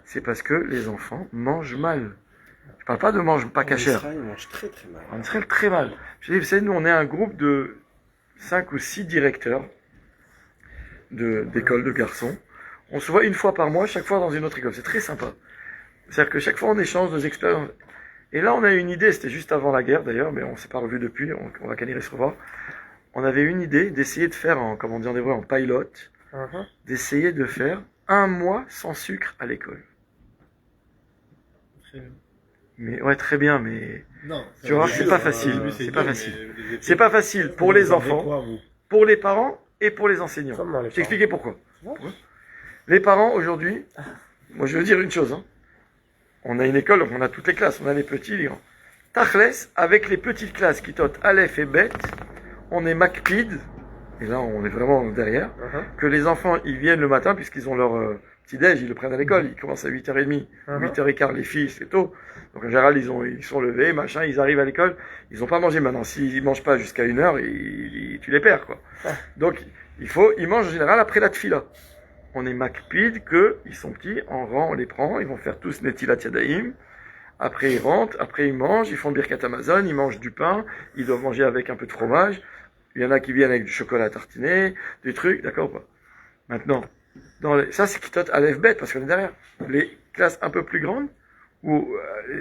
C'est parce que les enfants mangent mal. Je parle pas de mange pas cachère. Israël, ils mangent très très mal. En Israël, très mal. Je dis, vous savez, nous, on est un groupe de 5 ou 6 directeurs d'écoles de garçons. On se voit une fois par mois, chaque fois dans une autre école. C'est très sympa. C'est-à-dire que chaque fois, on échange nos expériences. Et là, on a eu une idée, c'était juste avant la guerre d'ailleurs, mais on s'est pas revu depuis, on va qu'à se revoir. On avait une idée d'essayer de faire, comme on dit en hébreu, en pilot, d'essayer de faire 1 mois sans sucre à l'école. Très bien. Mais ouais, très bien, mais Non, tu vois, c'est pas facile. C'est pas facile. C'est pas facile pour les enfants, pour les parents et pour les enseignants. Comment les Je vais t'expliquer pourquoi. Les parents aujourd'hui, moi je veux dire une chose. On a une école, donc on a toutes les classes, on a les petits, les grands. Tachles, avec les petites classes qui totent Aleph et Bet, on est Macpid, et là on est vraiment derrière, que les enfants ils viennent le matin puisqu'ils ont leur petit-déj, ils le prennent à l'école, ils commencent à 8h30, 8h15 les filles, c'est tôt. Donc en général ils sont levés, machin, ils arrivent à l'école, ils n'ont pas mangé maintenant. S'ils mangent pas jusqu'à 1h, tu les perds quoi. Donc ils mangent en général après la tfila. On est Macpid que ils sont petits, en rang on les prend, ils vont faire tous Netilat Yadayim. Après ils rentrent, après ils mangent, ils font Birkat Amazon, ils mangent du pain, ils doivent manger avec un peu de fromage. Il y en a qui viennent avec du chocolat tartiné, des trucs, d'accord ou pas? Maintenant, ça c'est Kitot Aleph Bet, parce qu'on est derrière. Les classes un peu plus grandes, où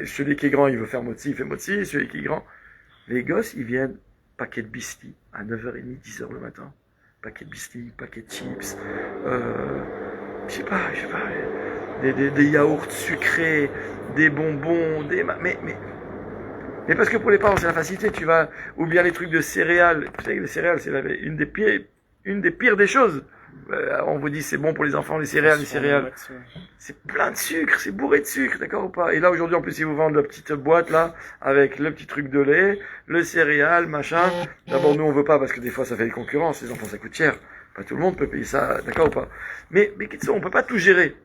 celui qui est grand il veut faire Motzi, il fait Motzi, celui qui est grand. Les gosses, ils viennent paquet de biscuits à 9h30, 10h le matin. Paquet de biscuits, paquet de chips, je sais pas, des yaourts sucrés, des bonbons, mais parce que pour les parents c'est la facilité, ou bien les trucs de céréales. Vous savez que les céréales c'est une des pires des choses. On vous dit c'est bon pour les enfants les céréales, c'est plein de sucre, c'est bourré de sucre, d'accord ou pas? Et là aujourd'hui en plus ils vous vendent la petite boîte là avec le petit truc de lait, le céréal, machin. D'abord nous on veut pas parce que des fois ça fait des concurrences, les enfants ça coûte cher. Pas tout le monde peut payer ça, d'accord ou pas? Mais on peut pas tout gérer.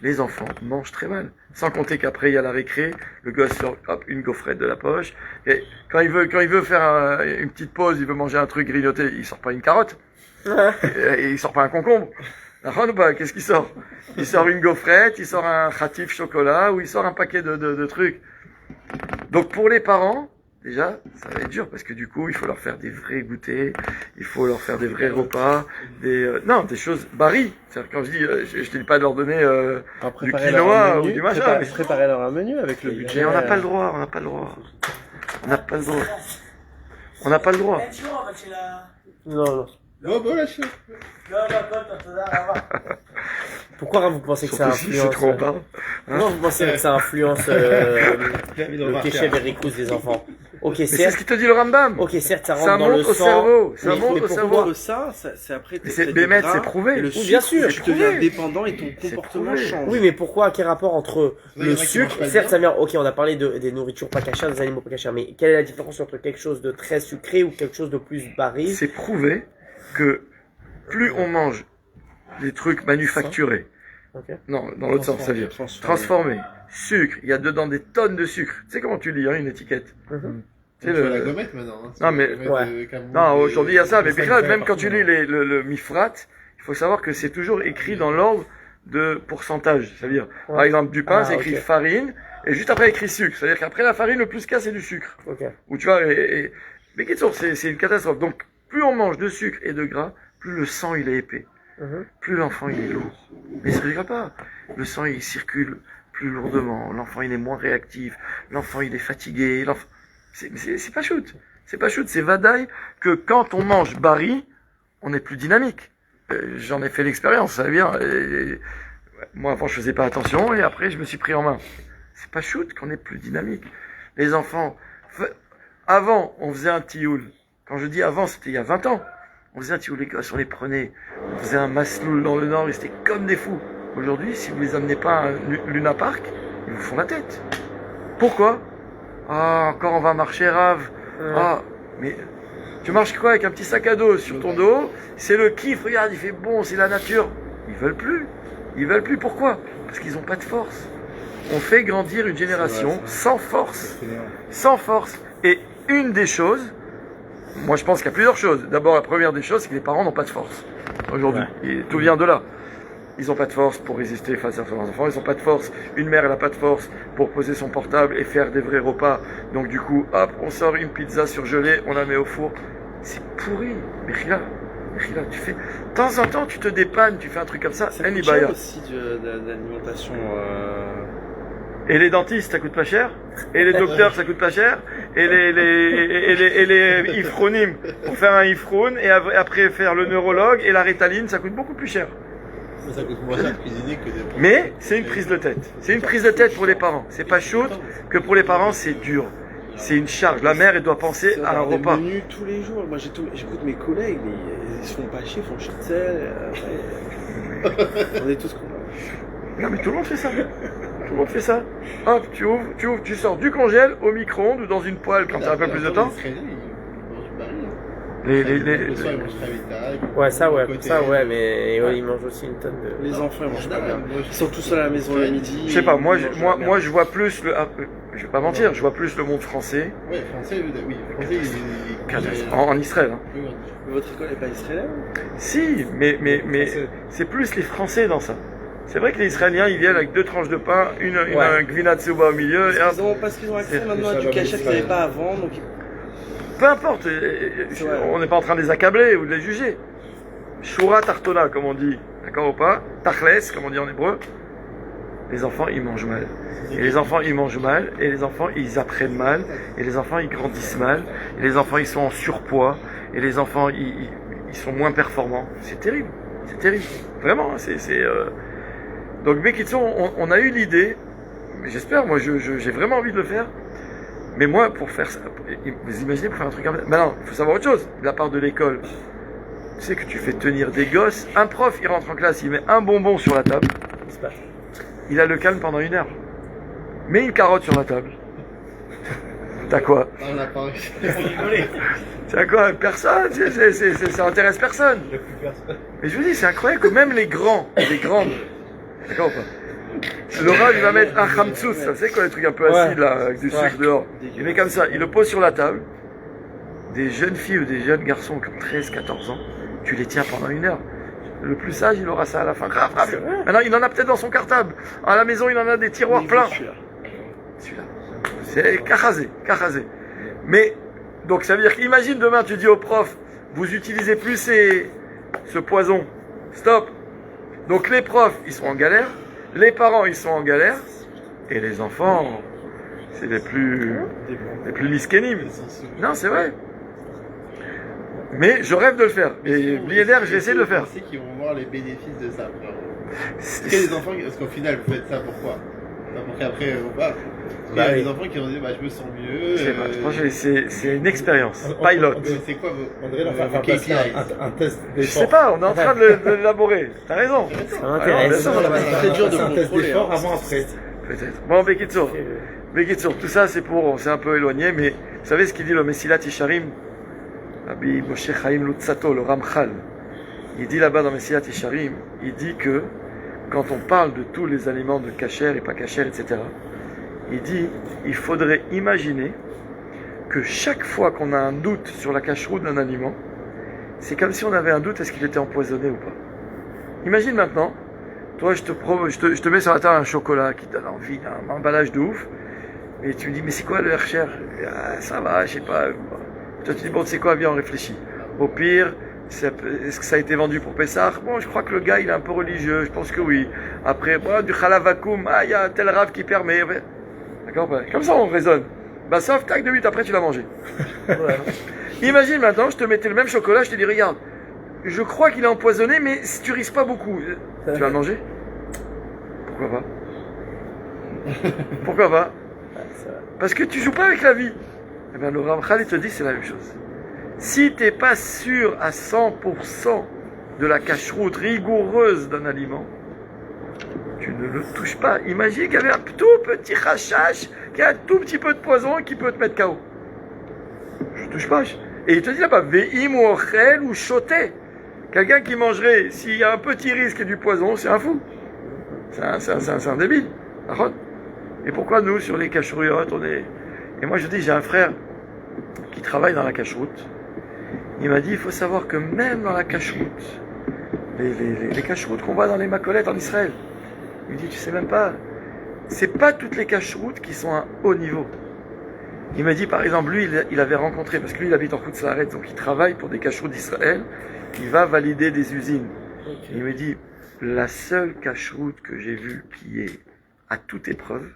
Les enfants mangent très mal. Sans compter qu'après, il y a la récré, le gosse sort, hop, une gaufrette de la poche. Et quand il veut faire une petite pause, il veut manger un truc grignoté, il sort pas une carotte. Et il sort pas un concombre. Qu'est-ce qu'il sort? Il sort une gaufrette, il sort un khatif chocolat, ou il sort un paquet de trucs. Donc pour les parents, déjà, ça va être dur, parce que du coup, il faut leur faire des vrais goûters, il faut leur faire des vrais repas, des choses barils. C'est-à-dire, quand je dis, je te dis pas de leur donner du quinoa ou du machin. Mais préparer leur menu avec le budget. Mais on n'a pas le droit, on n'a pas le droit. On n'a pas le droit. Non. Oh, bon, la chose. Pourquoi vous pensez que ça Surtout si c'est influence trop bas. Pourquoi vous pensez que ça influence le Keshev et Rikouz des enfants? Ok, Mais c'est ce certes. qu'il te dit le Rambam. Ok, certes, ça rentre Ça dans le monte au sang. cerveau. Ça mais monte au pourquoi cerveau. Ça, c'est après Mais c'est Bémet, c'est prouvé. Et le Oui, sucre, bien sûr, tu deviens dépendant et ton comportement prouvé. change. Oui, mais pourquoi, quel rapport entre Il y en a le qui sucre, mangent pas certes, bien. ça vient, ok, on a parlé des nourritures pas cachères, des animaux pas cachères, mais quelle est la différence entre quelque chose de très sucré ou quelque chose de plus baril? C'est prouvé que plus on mange des trucs manufacturés, Ok. non, dans l'autre sens, ça veut dire transformés, sucre, il y a dedans des tonnes de sucre. Tu sais comment tu lis une étiquette? Tu sais, C'est la gommette maintenant. Non, mais- Non, aujourd'hui il y a ça, mais Bichlal, même quand tu lis le Mifrat, il faut savoir que c'est toujours écrit dans l'ordre de pourcentage. C'est-à-dire, par exemple, du pain, c'est écrit ok. farine, et juste après écrit sucre. C'est-à-dire qu'après la farine, le plus qu'il y a, c'est du sucre. Ok. Ou tu vois, mais c'est une catastrophe. Donc, plus on mange de sucre et de gras, plus le sang il est épais. Plus l'enfant il est lourd. Mais ça ne rigole pas. Le sang il circule plus lourdement, l'enfant il est moins réactif, l'enfant il est fatigué, c'est pas shoot. C'est pas shoot, c'est vadaï que quand on mange bari, on est plus dynamique. J'en ai fait l'expérience, ça vient. Moi avant je faisais pas attention et après je me suis pris en main. C'est pas shoot qu'on est plus dynamique. Les enfants, avant on faisait un tioul. Quand je dis avant, c'était il y a 20 ans. On faisait un tioul, les gosses, on les prenait. On faisait un masloul dans le nord, ils étaient comme des fous. Aujourd'hui, si vous les amenez pas à un Luna Park, ils vous font la tête. Pourquoi? Ah, encore on va marcher, Rav. Ah, mais tu marches quoi avec un petit sac à dos sur ton dos? C'est le kiff, regarde, il fait bon, c'est la nature. Ils veulent plus. Ils veulent plus. Pourquoi? Parce qu'ils n'ont pas de force. On fait grandir une génération sans force. Sans force. Et une des choses, moi je pense qu'il y a plusieurs choses. D'abord, la première des choses, c'est que les parents n'ont pas de force aujourd'hui. Et tout vient de là. Ils n'ont pas de force pour résister face à leurs enfants. Ils n'ont pas de force. Une mère, elle n'a pas de force pour poser son portable et faire des vrais repas. Donc du coup, hop, on sort une pizza surgelée, on la met au four. C'est pourri. Mais Rila, tu fais... De temps en temps, tu te dépannes, tu fais un truc comme ça. Ça coûte cher aussi de l'alimentation. Et les dentistes, ça coûte pas cher. Et les docteurs, ça coûte pas cher. Et les ifronim, pour faire un ifroun, et après faire le neurologue, et la rétaline, ça coûte beaucoup plus cher. Ça coûte moins cher de cuisiner que des... Mais c'est une prise de tête. C'est une prise de tête pour les parents. C'est pas shoot que pour les parents, c'est dur. C'est une charge. La mère, elle doit penser à un repas. Menu tous les jours. Moi, j'écoute mes collègues, ils se font pas chier, ils font schnitzel. On est tous contents. Non, mais tout le monde fait ça. Tout le monde fait ça. Hop, tu ouvres, tu sors du congèle au micro-ondes ou dans une poêle quand t'as un peu plus de temps. Ouais, ça, mais ils mangent aussi une tonne de. Les enfants, ils mangent pas bien. Ils sont tous seuls à la maison le midi. Je sais pas, moi, je vois plus le. Je vais pas mentir, je vois plus le monde français. Oui, français, oui. Français, en Israël. Hein. Mais votre école n'est pas israélienne? Si, mais c'est plus les Français dans ça. C'est vrai que les Israéliens, ils viennent avec 2 tranches de pain, une gvina tsuba au milieu. Parce qu'ils ont accès maintenant à du cachet qu'ils n'avaient pas avant, donc. Peu importe, on n'est pas en train de les accabler ou de les juger. Shura tartona, comme on dit, d'accord ou pas? Tachles, comme on dit en hébreu. Les enfants, ils mangent mal. Et les enfants, ils mangent mal. Et les enfants, ils apprennent mal. Et les enfants, ils grandissent mal. Et les enfants, ils sont en surpoids. Et les enfants, ils sont moins performants. C'est terrible. C'est terrible. Vraiment, Donc, Bekitso, on a eu l'idée. Mais j'espère, moi, j'ai vraiment envie de le faire. Mais moi, pour faire ça, vous imaginez pour faire un truc comme ça. Maintenant, il faut savoir autre chose. De la part de l'école, tu sais que tu fais tenir des gosses. Un prof, il rentre en classe, il met un bonbon sur la table. Il a le calme pendant 1 heure. Mets une carotte sur la table. T'as quoi? T'as quoi? Personne. Ça intéresse personne. Mais je vous dis, c'est incroyable que même les grandes, d'accord ou pas? Le Rav, il va mettre un hamtsous, ça c'est quoi les trucs un peu acides là, avec du sucre dehors. Il met comme ça, il le pose sur la table. Des jeunes filles ou des jeunes garçons qui ont 13-14 ans, tu les tiens pendant 1 heure. Le plus sage, il aura ça à la fin. Maintenant, il en a peut-être dans son cartable. À la maison, il en a des tiroirs pleins. Celui-là. C'est kachazé. Mais, donc ça veut dire qu'imagine demain, tu dis au prof, vous utilisez plus ce poison. Stop. Donc les profs, ils sont en galère. Les parents, ils sont en galère. Et les enfants, c'est les plus miskénim. Non, c'est vrai. Mais je rêve de le faire. Et Blieder, je vais essayer de le faire. C'est qui vont voir les bénéfices de ça. Est-ce qu'il y a des enfants, parce qu'au final, vous faites ça pourquoi? Pas pour qu'après, ou pas. Il y a des enfants qui vont dire, je me sens mieux. C'est une expérience. Pilot. C'est quoi André, on KPI? un test Je sais pas, on est en train de l'élaborer. T'as raison. Ça m'intéresse. C'est dur de un test contrôler. d'effort avant-après. Peut-être. Bon, Bekitsour, tout ça c'est on s'est un peu éloigné, mais vous savez ce qu'il dit le Messilat Yesharim? Rabbi Moshe Chaim Lutzato, le Ramchal. Il dit là-bas dans Messilat Yesharim, il dit que quand on parle de tous les aliments de kasher et pas kasher, etc., il dit, il faudrait imaginer que chaque fois qu'on a un doute sur la cacheroute d'un aliment, c'est comme si on avait un doute est-ce qu'il était empoisonné ou pas. Imagine maintenant, toi je te mets sur la table un chocolat qui te donne envie, un emballage de ouf, et tu me dis mais c'est quoi le Hercher? Ça va, je sais pas. Toi tu dis bon c'est quoi, viens on réfléchit. Au pire, Est-ce que ça a été vendu pour Pessah? Bon, je crois que le gars, il est un peu religieux, je pense que oui. Après, bon, du halavakoum, il y a tel rave qui permet. D'accord? Comme ça, on raisonne. Bah, sauf, tac, 2 minutes après, tu l'as mangé. Imagine maintenant, je te mettais le même chocolat, je te dis, regarde, je crois qu'il est empoisonné, mais si tu risques pas beaucoup, tu vas le manger? Pourquoi pas? Pourquoi pas? Parce que tu joues pas avec la vie. Eh bien, le Ramchal, il te dit, c'est la même chose. Si t'es pas sûr à 100% de la cacheroute rigoureuse d'un aliment, tu ne le touches pas. Imagine qu'il y avait un tout petit rachache, qui a un tout petit peu de poison et qui peut te mettre KO. Je ne touche pas. Et il te dit là-bas, ve'im ou ochel ou choté. Quelqu'un qui mangerait, s'il y a un petit risque du poison, c'est un fou. C'est un débile. Et pourquoi nous, sur les cacherouillottes, on est... Et moi, je dis, j'ai un frère qui travaille dans la cacheroute. Il m'a dit, il faut savoir que même dans la cacheroute, les cacheroutes qu'on voit dans les macolettes en Israël, il me dit, tu sais même pas, c'est pas toutes les cacheroutes qui sont à haut niveau. Il m'a dit, par exemple, lui, il avait rencontré, parce que lui, il habite en Koutsaret, donc il travaille pour des cacheroutes d'Israël, il va valider des usines. Il me dit, la seule cacheroute que j'ai vue qui est à toute épreuve,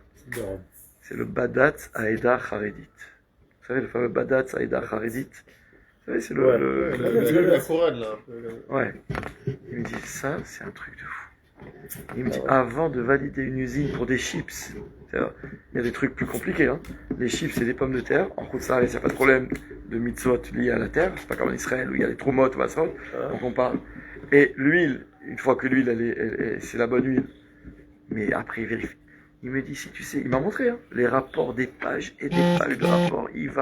c'est le Badat Aïda Haredit. Vous savez, le fameux Badat Aïda Haredit. Vous savez, c'est la couronne, là. Ouais. Il me dit, ça, c'est un truc de fou. Il me dit, avant de valider une usine pour des chips, il y a des trucs plus compliqués, hein. Les chips, c'est des pommes de terre. En Koutsaret, il n'y a pas de problème de mitzvot lié à la terre. C'est pas comme en Israël où il y a les tromot, donc on parle. Et l'huile, une fois que l'huile, c'est la bonne huile. Mais après, il vérifie. Il me dit, si tu sais, il m'a montré, hein, les rapports, des pages et des pages de rapports. Il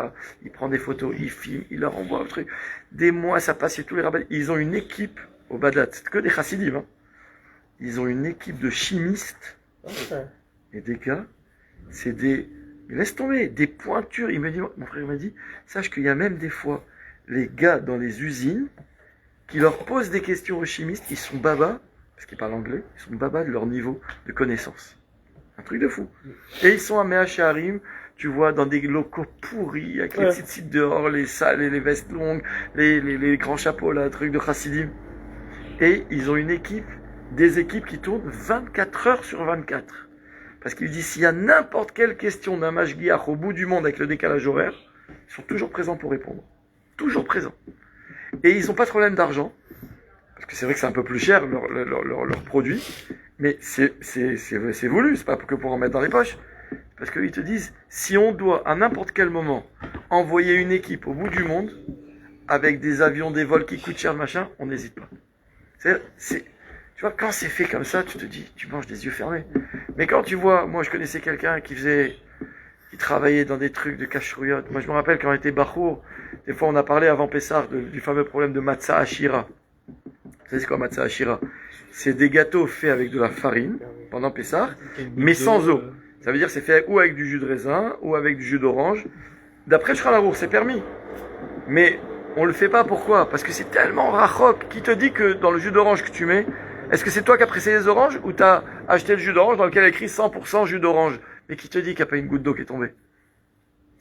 prend des photos, il filme, il leur envoie un truc. Des mois, ça passe, et tous les rabbins. Ils ont une équipe au Badat, c'est que des chassidim, hein. Ils ont une équipe de chimistes. Et des gars, c'est des, laisse tomber, des pointures. Il me dit, mon frère m'a dit, sache qu'il y a même des fois, les gars dans les usines, qui leur posent des questions aux chimistes, ils sont babas, parce qu'ils parlent anglais, ils sont babas de leur niveau de connaissance. Un truc de fou. Et ils sont à Mea Shearim, tu vois, dans des locaux pourris, avec les petites sites dehors, les salles et les vestes longues, les grands chapeaux, là, trucs de chassidim. Et ils ont une équipe, des équipes qui tournent 24 heures sur 24. Parce qu'il dit, s'il y a n'importe quelle question d'un mashgiach au bout du monde avec le décalage horaire, ils sont toujours présents pour répondre. Toujours présents. Et ils n'ont pas de problème d'argent. Parce que c'est vrai que c'est un peu plus cher, leur produit. Mais c'est voulu, c'est pas que pour en mettre dans les poches. Parce qu'ils te disent, si on doit à n'importe quel moment envoyer une équipe au bout du monde, avec des avions, des vols qui coûtent cher, machin, on n'hésite pas. Tu vois, quand c'est fait comme ça, tu te dis, tu manges des yeux fermés. Mais quand tu vois, moi je connaissais quelqu'un qui travaillait dans des trucs de cacherouillotte. Moi je me rappelle quand on était Bachour, des fois on a parlé avant Pessah du fameux problème de Matzah Ashira. Vous savez c'est quoi Matzah Ashira? C'est des gâteaux faits avec de la farine pendant Pessah, mais sans eau. Ça veut dire que c'est fait ou avec du jus de raisin ou avec du jus d'orange. D'après Shulchan Arour, c'est permis. Mais on le fait pas, pourquoi? Parce que c'est tellement rachok. Qui te dit que dans le jus d'orange que tu mets, est-ce que c'est toi qui as pressé les oranges ou tu as acheté le jus d'orange dans lequel il y a écrit 100% jus d'orange? Mais qui te dit qu'il n'y a pas une goutte d'eau qui est tombée?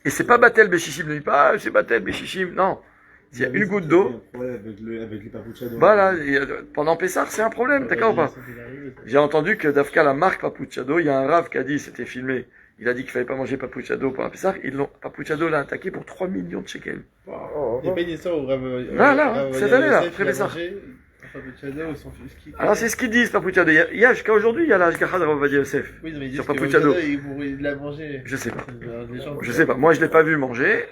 Et c'est pas Batel Béchichim, ne dis pas, c'est Batel Béchichim, non. S'il y a une goutte d'eau, avec les papuchadors. voilà, pendant Pessah, c'est un problème, d'accord ou pas? J'ai entendu que d'Afka, la marque Papuchado, il y a un rave qui a dit, c'était filmé, il a dit qu'il fallait pas manger Papuchado pendant Pessah, Papuchado l'a attaqué pour 3 millions de shekels. Il n'y a pas une histoire où Là, cette année-là, après Pessah. Alors c'est ce qu'ils disent, Papuchado. Il y a jusqu'à aujourd'hui, il y a la Hashgacha de Rav Ovadia Yosef. Oui, mais ils disent sur que Papuchado. il l'a mangé. Je sais pas. Je sais pas. Moi, je l'ai pas vu manger.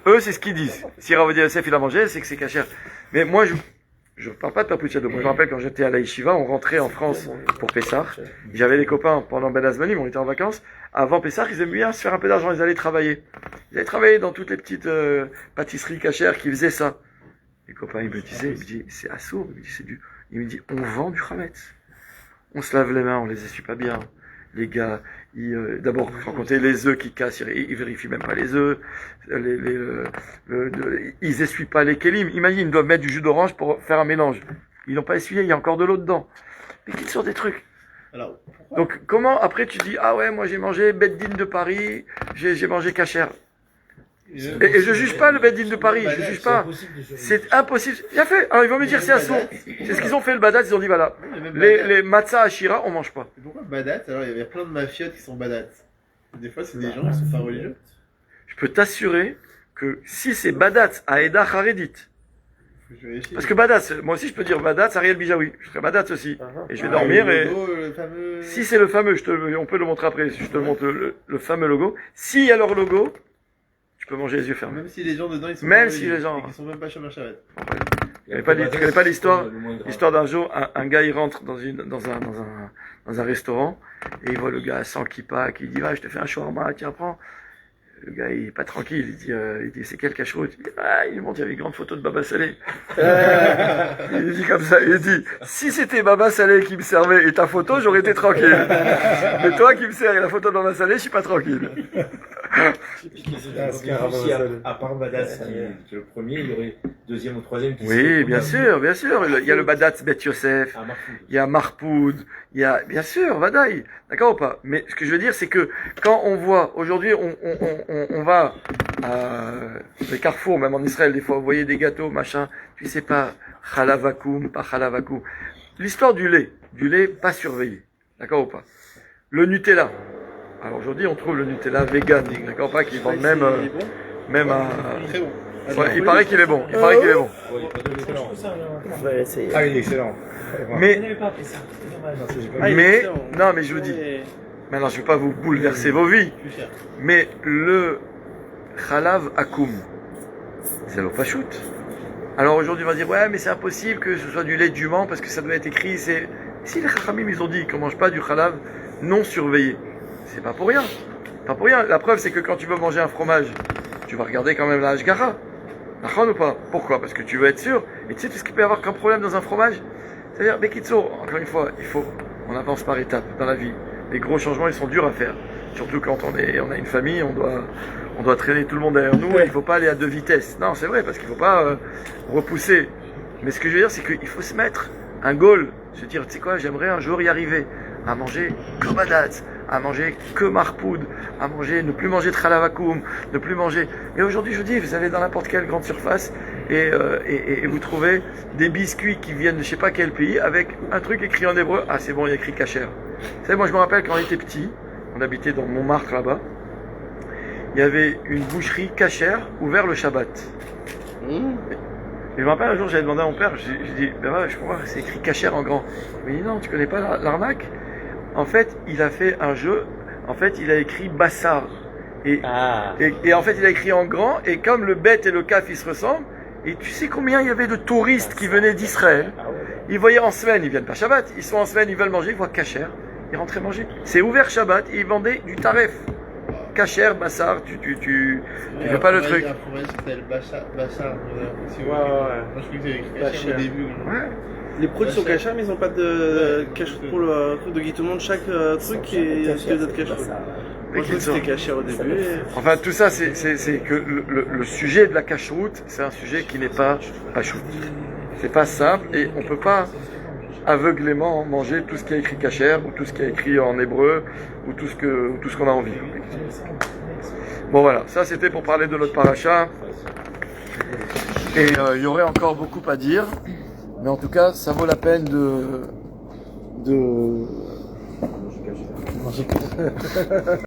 Eux, c'est ce qu'ils disent. Si Rav Ovadia Yosef il a mangé, c'est que c'est cachère. Mais moi, je parle pas de Papuchado. Moi, je me rappelle quand j'étais à la Yeshiva, on rentrait en France pour Pessah. J'avais des copains pendant Ben Azmanim, on était en vacances. Avant Pessah, ils aimaient bien se faire un peu d'argent, ils allaient travailler. Ils allaient travailler dans toutes les petites pâtisseries cachères qui faisaient ça. Les copains, ils me disaient, c'est assourd. Il me dit, on vend du chametz. On se lave les mains, on les essuie pas bien. Les gars, d'abord, sans compter les œufs qui cassent, ils vérifient même pas les œufs. Ils essuient pas les kélim. Imagine, ils doivent mettre du jus d'orange pour faire un mélange. Ils n'ont pas essuyé, il y a encore de l'eau dedans. Mais qu'ils sortent des trucs. Alors, donc, comment, après, tu dis, ah ouais, moi j'ai mangé Beddin de Paris, j'ai mangé cachère. Et je juge pas le Bedin de Paris, je juge pas. C'est impossible. Bien fait. Alors ils vont me dire c'est assaut. C'est ce qu'ils ont fait le Badat, ils ont dit voilà. Les matzah Ashira, on mange pas. Pourquoi Badat? Alors il y a plein de mafiotes qui sont Badat. Des fois c'est des gens qui sont pas religieux. Je peux t'assurer que si c'est Badat à Eda Haredit, parce que Badat, moi aussi je peux dire Badat, Ariel Bijawi. Je ferai Badat aussi. Et je vais dormir et. Si c'est le fameux, on peut le montrer après, je te montre le fameux logo. S'il y a leur logo, tu peux manger les yeux fermés. Même si les gens dedans ils sont Même pas si religieux, les gens- et qu'ils sont même pas Shomer Shabbat. Tu connais pas l'histoire d'un jour, un gars il rentre dans un restaurant et il voit le gars sans kippa qui dit je te fais un shawarma, tiens prends. Le gars il est pas tranquille, il dit c'est quel cacheroute? Il montre, il y avait une grande photo de Baba Saleh. Il dit comme ça, il dit si c'était Baba Saleh qui me servait et ta photo, j'aurais été tranquille. Mais toi qui me sers et la photo de Baba Saleh, je suis pas tranquille. Si à part Badat, qui est le premier, il y aurait deuxième ou troisième qui Oui, serait- bien sûr, bien sûr. Il y a le Badat Bet Yosef, Ah, Marfoud. il y a Marpoud, il y a, bien sûr, Vadaï. D'accord ou pas? Mais ce que je veux dire, c'est que quand on voit, aujourd'hui, on va à les carrefours, même en Israël, des fois, vous voyez des gâteaux, machin, tu sais pas, halavakoum, pas halavakoum. L'histoire du lait pas surveillé. D'accord ou pas? Le Nutella. Alors aujourd'hui, on trouve le Nutella vegan, d'accord pas, qui vendent même à... Très bon. Ouais, il paraît qu'il est bon, il paraît qu'il est bon. Ouais, il y a pas de lait blanc. Je vais essayer. Ah, il est excellent. Mais, Je n'avais pas appris ça. C'est dommage. mais, non, mais je vous dis, maintenant je ne vais pas vous bouleverser vos vies, Plus cher. mais le Khalav Akoum, c'est l'eau pachout. Alors aujourd'hui on va dire, ouais, mais c'est impossible que ce soit du lait de jument parce que ça doit être écrit, c'est... Si les Chachamim ils ont dit qu'on ne mange pas du Khalav non surveillé, c'est pas pour rien. Pas pour rien. La preuve c'est que quand tu veux manger un fromage, tu vas regarder quand même la Hashgacha. Nachon ou pas? Pourquoi? Parce que tu veux être sûr. Et tu sais tout ce qu'il peut y avoir comme problème dans un fromage? C'est-à-dire, Bekitso, encore une fois, on avance par étapes dans la vie. Les gros changements, ils sont durs à faire. Surtout quand on a une famille, on doit traîner tout le monde derrière nous et il faut pas aller à 2 vitesses. Non, c'est vrai, parce qu'il faut pas repousser. Mais ce que je veux dire, c'est qu'il faut se mettre un goal. Se dire, tu sais quoi, j'aimerais un jour y arriver. À manger que Badat, à manger que Marpoud, ne plus manger de Khalavakoum, ne plus manger. Et aujourd'hui, je vous dis, vous allez dans n'importe quelle grande surface et vous trouvez des biscuits qui viennent de je sais pas quel pays avec un truc écrit en hébreu. Ah, c'est bon, il y a écrit kasher. Vous savez, moi, je me rappelle quand on était petit, on habitait dans Montmartre là-bas, il y avait une boucherie kasher ouverte le Shabbat. Et je me rappelle un jour, j'avais demandé à mon père, j'ai dit, ben ouais, je crois que c'est écrit kasher en grand. Il m'a dit, non, tu connais pas l'arnaque? En fait, il a fait un jeu, en fait, il a écrit Bassar. Et en fait, il a écrit en grand, et comme le bête et le kaf, ils se ressemblent, et tu sais combien il y avait de touristes qui venaient d'Israël? Ils voyaient en semaine, ils viennent pas Shabbat, ils sont en semaine, ils veulent manger, ils voient kasher, ils rentraient manger. C'est ouvert Shabbat, et ils vendaient du taref. Kasher, Bassar, tu fais pas le truc. Un fromage qui s'appelle Bachar. Ouais. Moi, je crois que c'est écrit Kasher au début. Ouais. Les produits sont cachés, mais ils n'ont pas de cache pour le truc de Guy tout le monde. Chaque truc est ce que d'autres cachés. Moi, je crois que c'était caché au début. Enfin, tout ça, c'est que le sujet de la cacheroute, c'est un sujet qui n'est pas pachout. C'est pas simple et on peut pas aveuglément manger tout ce qui est écrit kasher ou tout ce qui est écrit en hébreu ou tout ce qu'on a envie. Bon voilà, ça c'était pour parler de notre paracha. Et il y aurait encore beaucoup à dire, mais en tout cas, ça vaut la peine de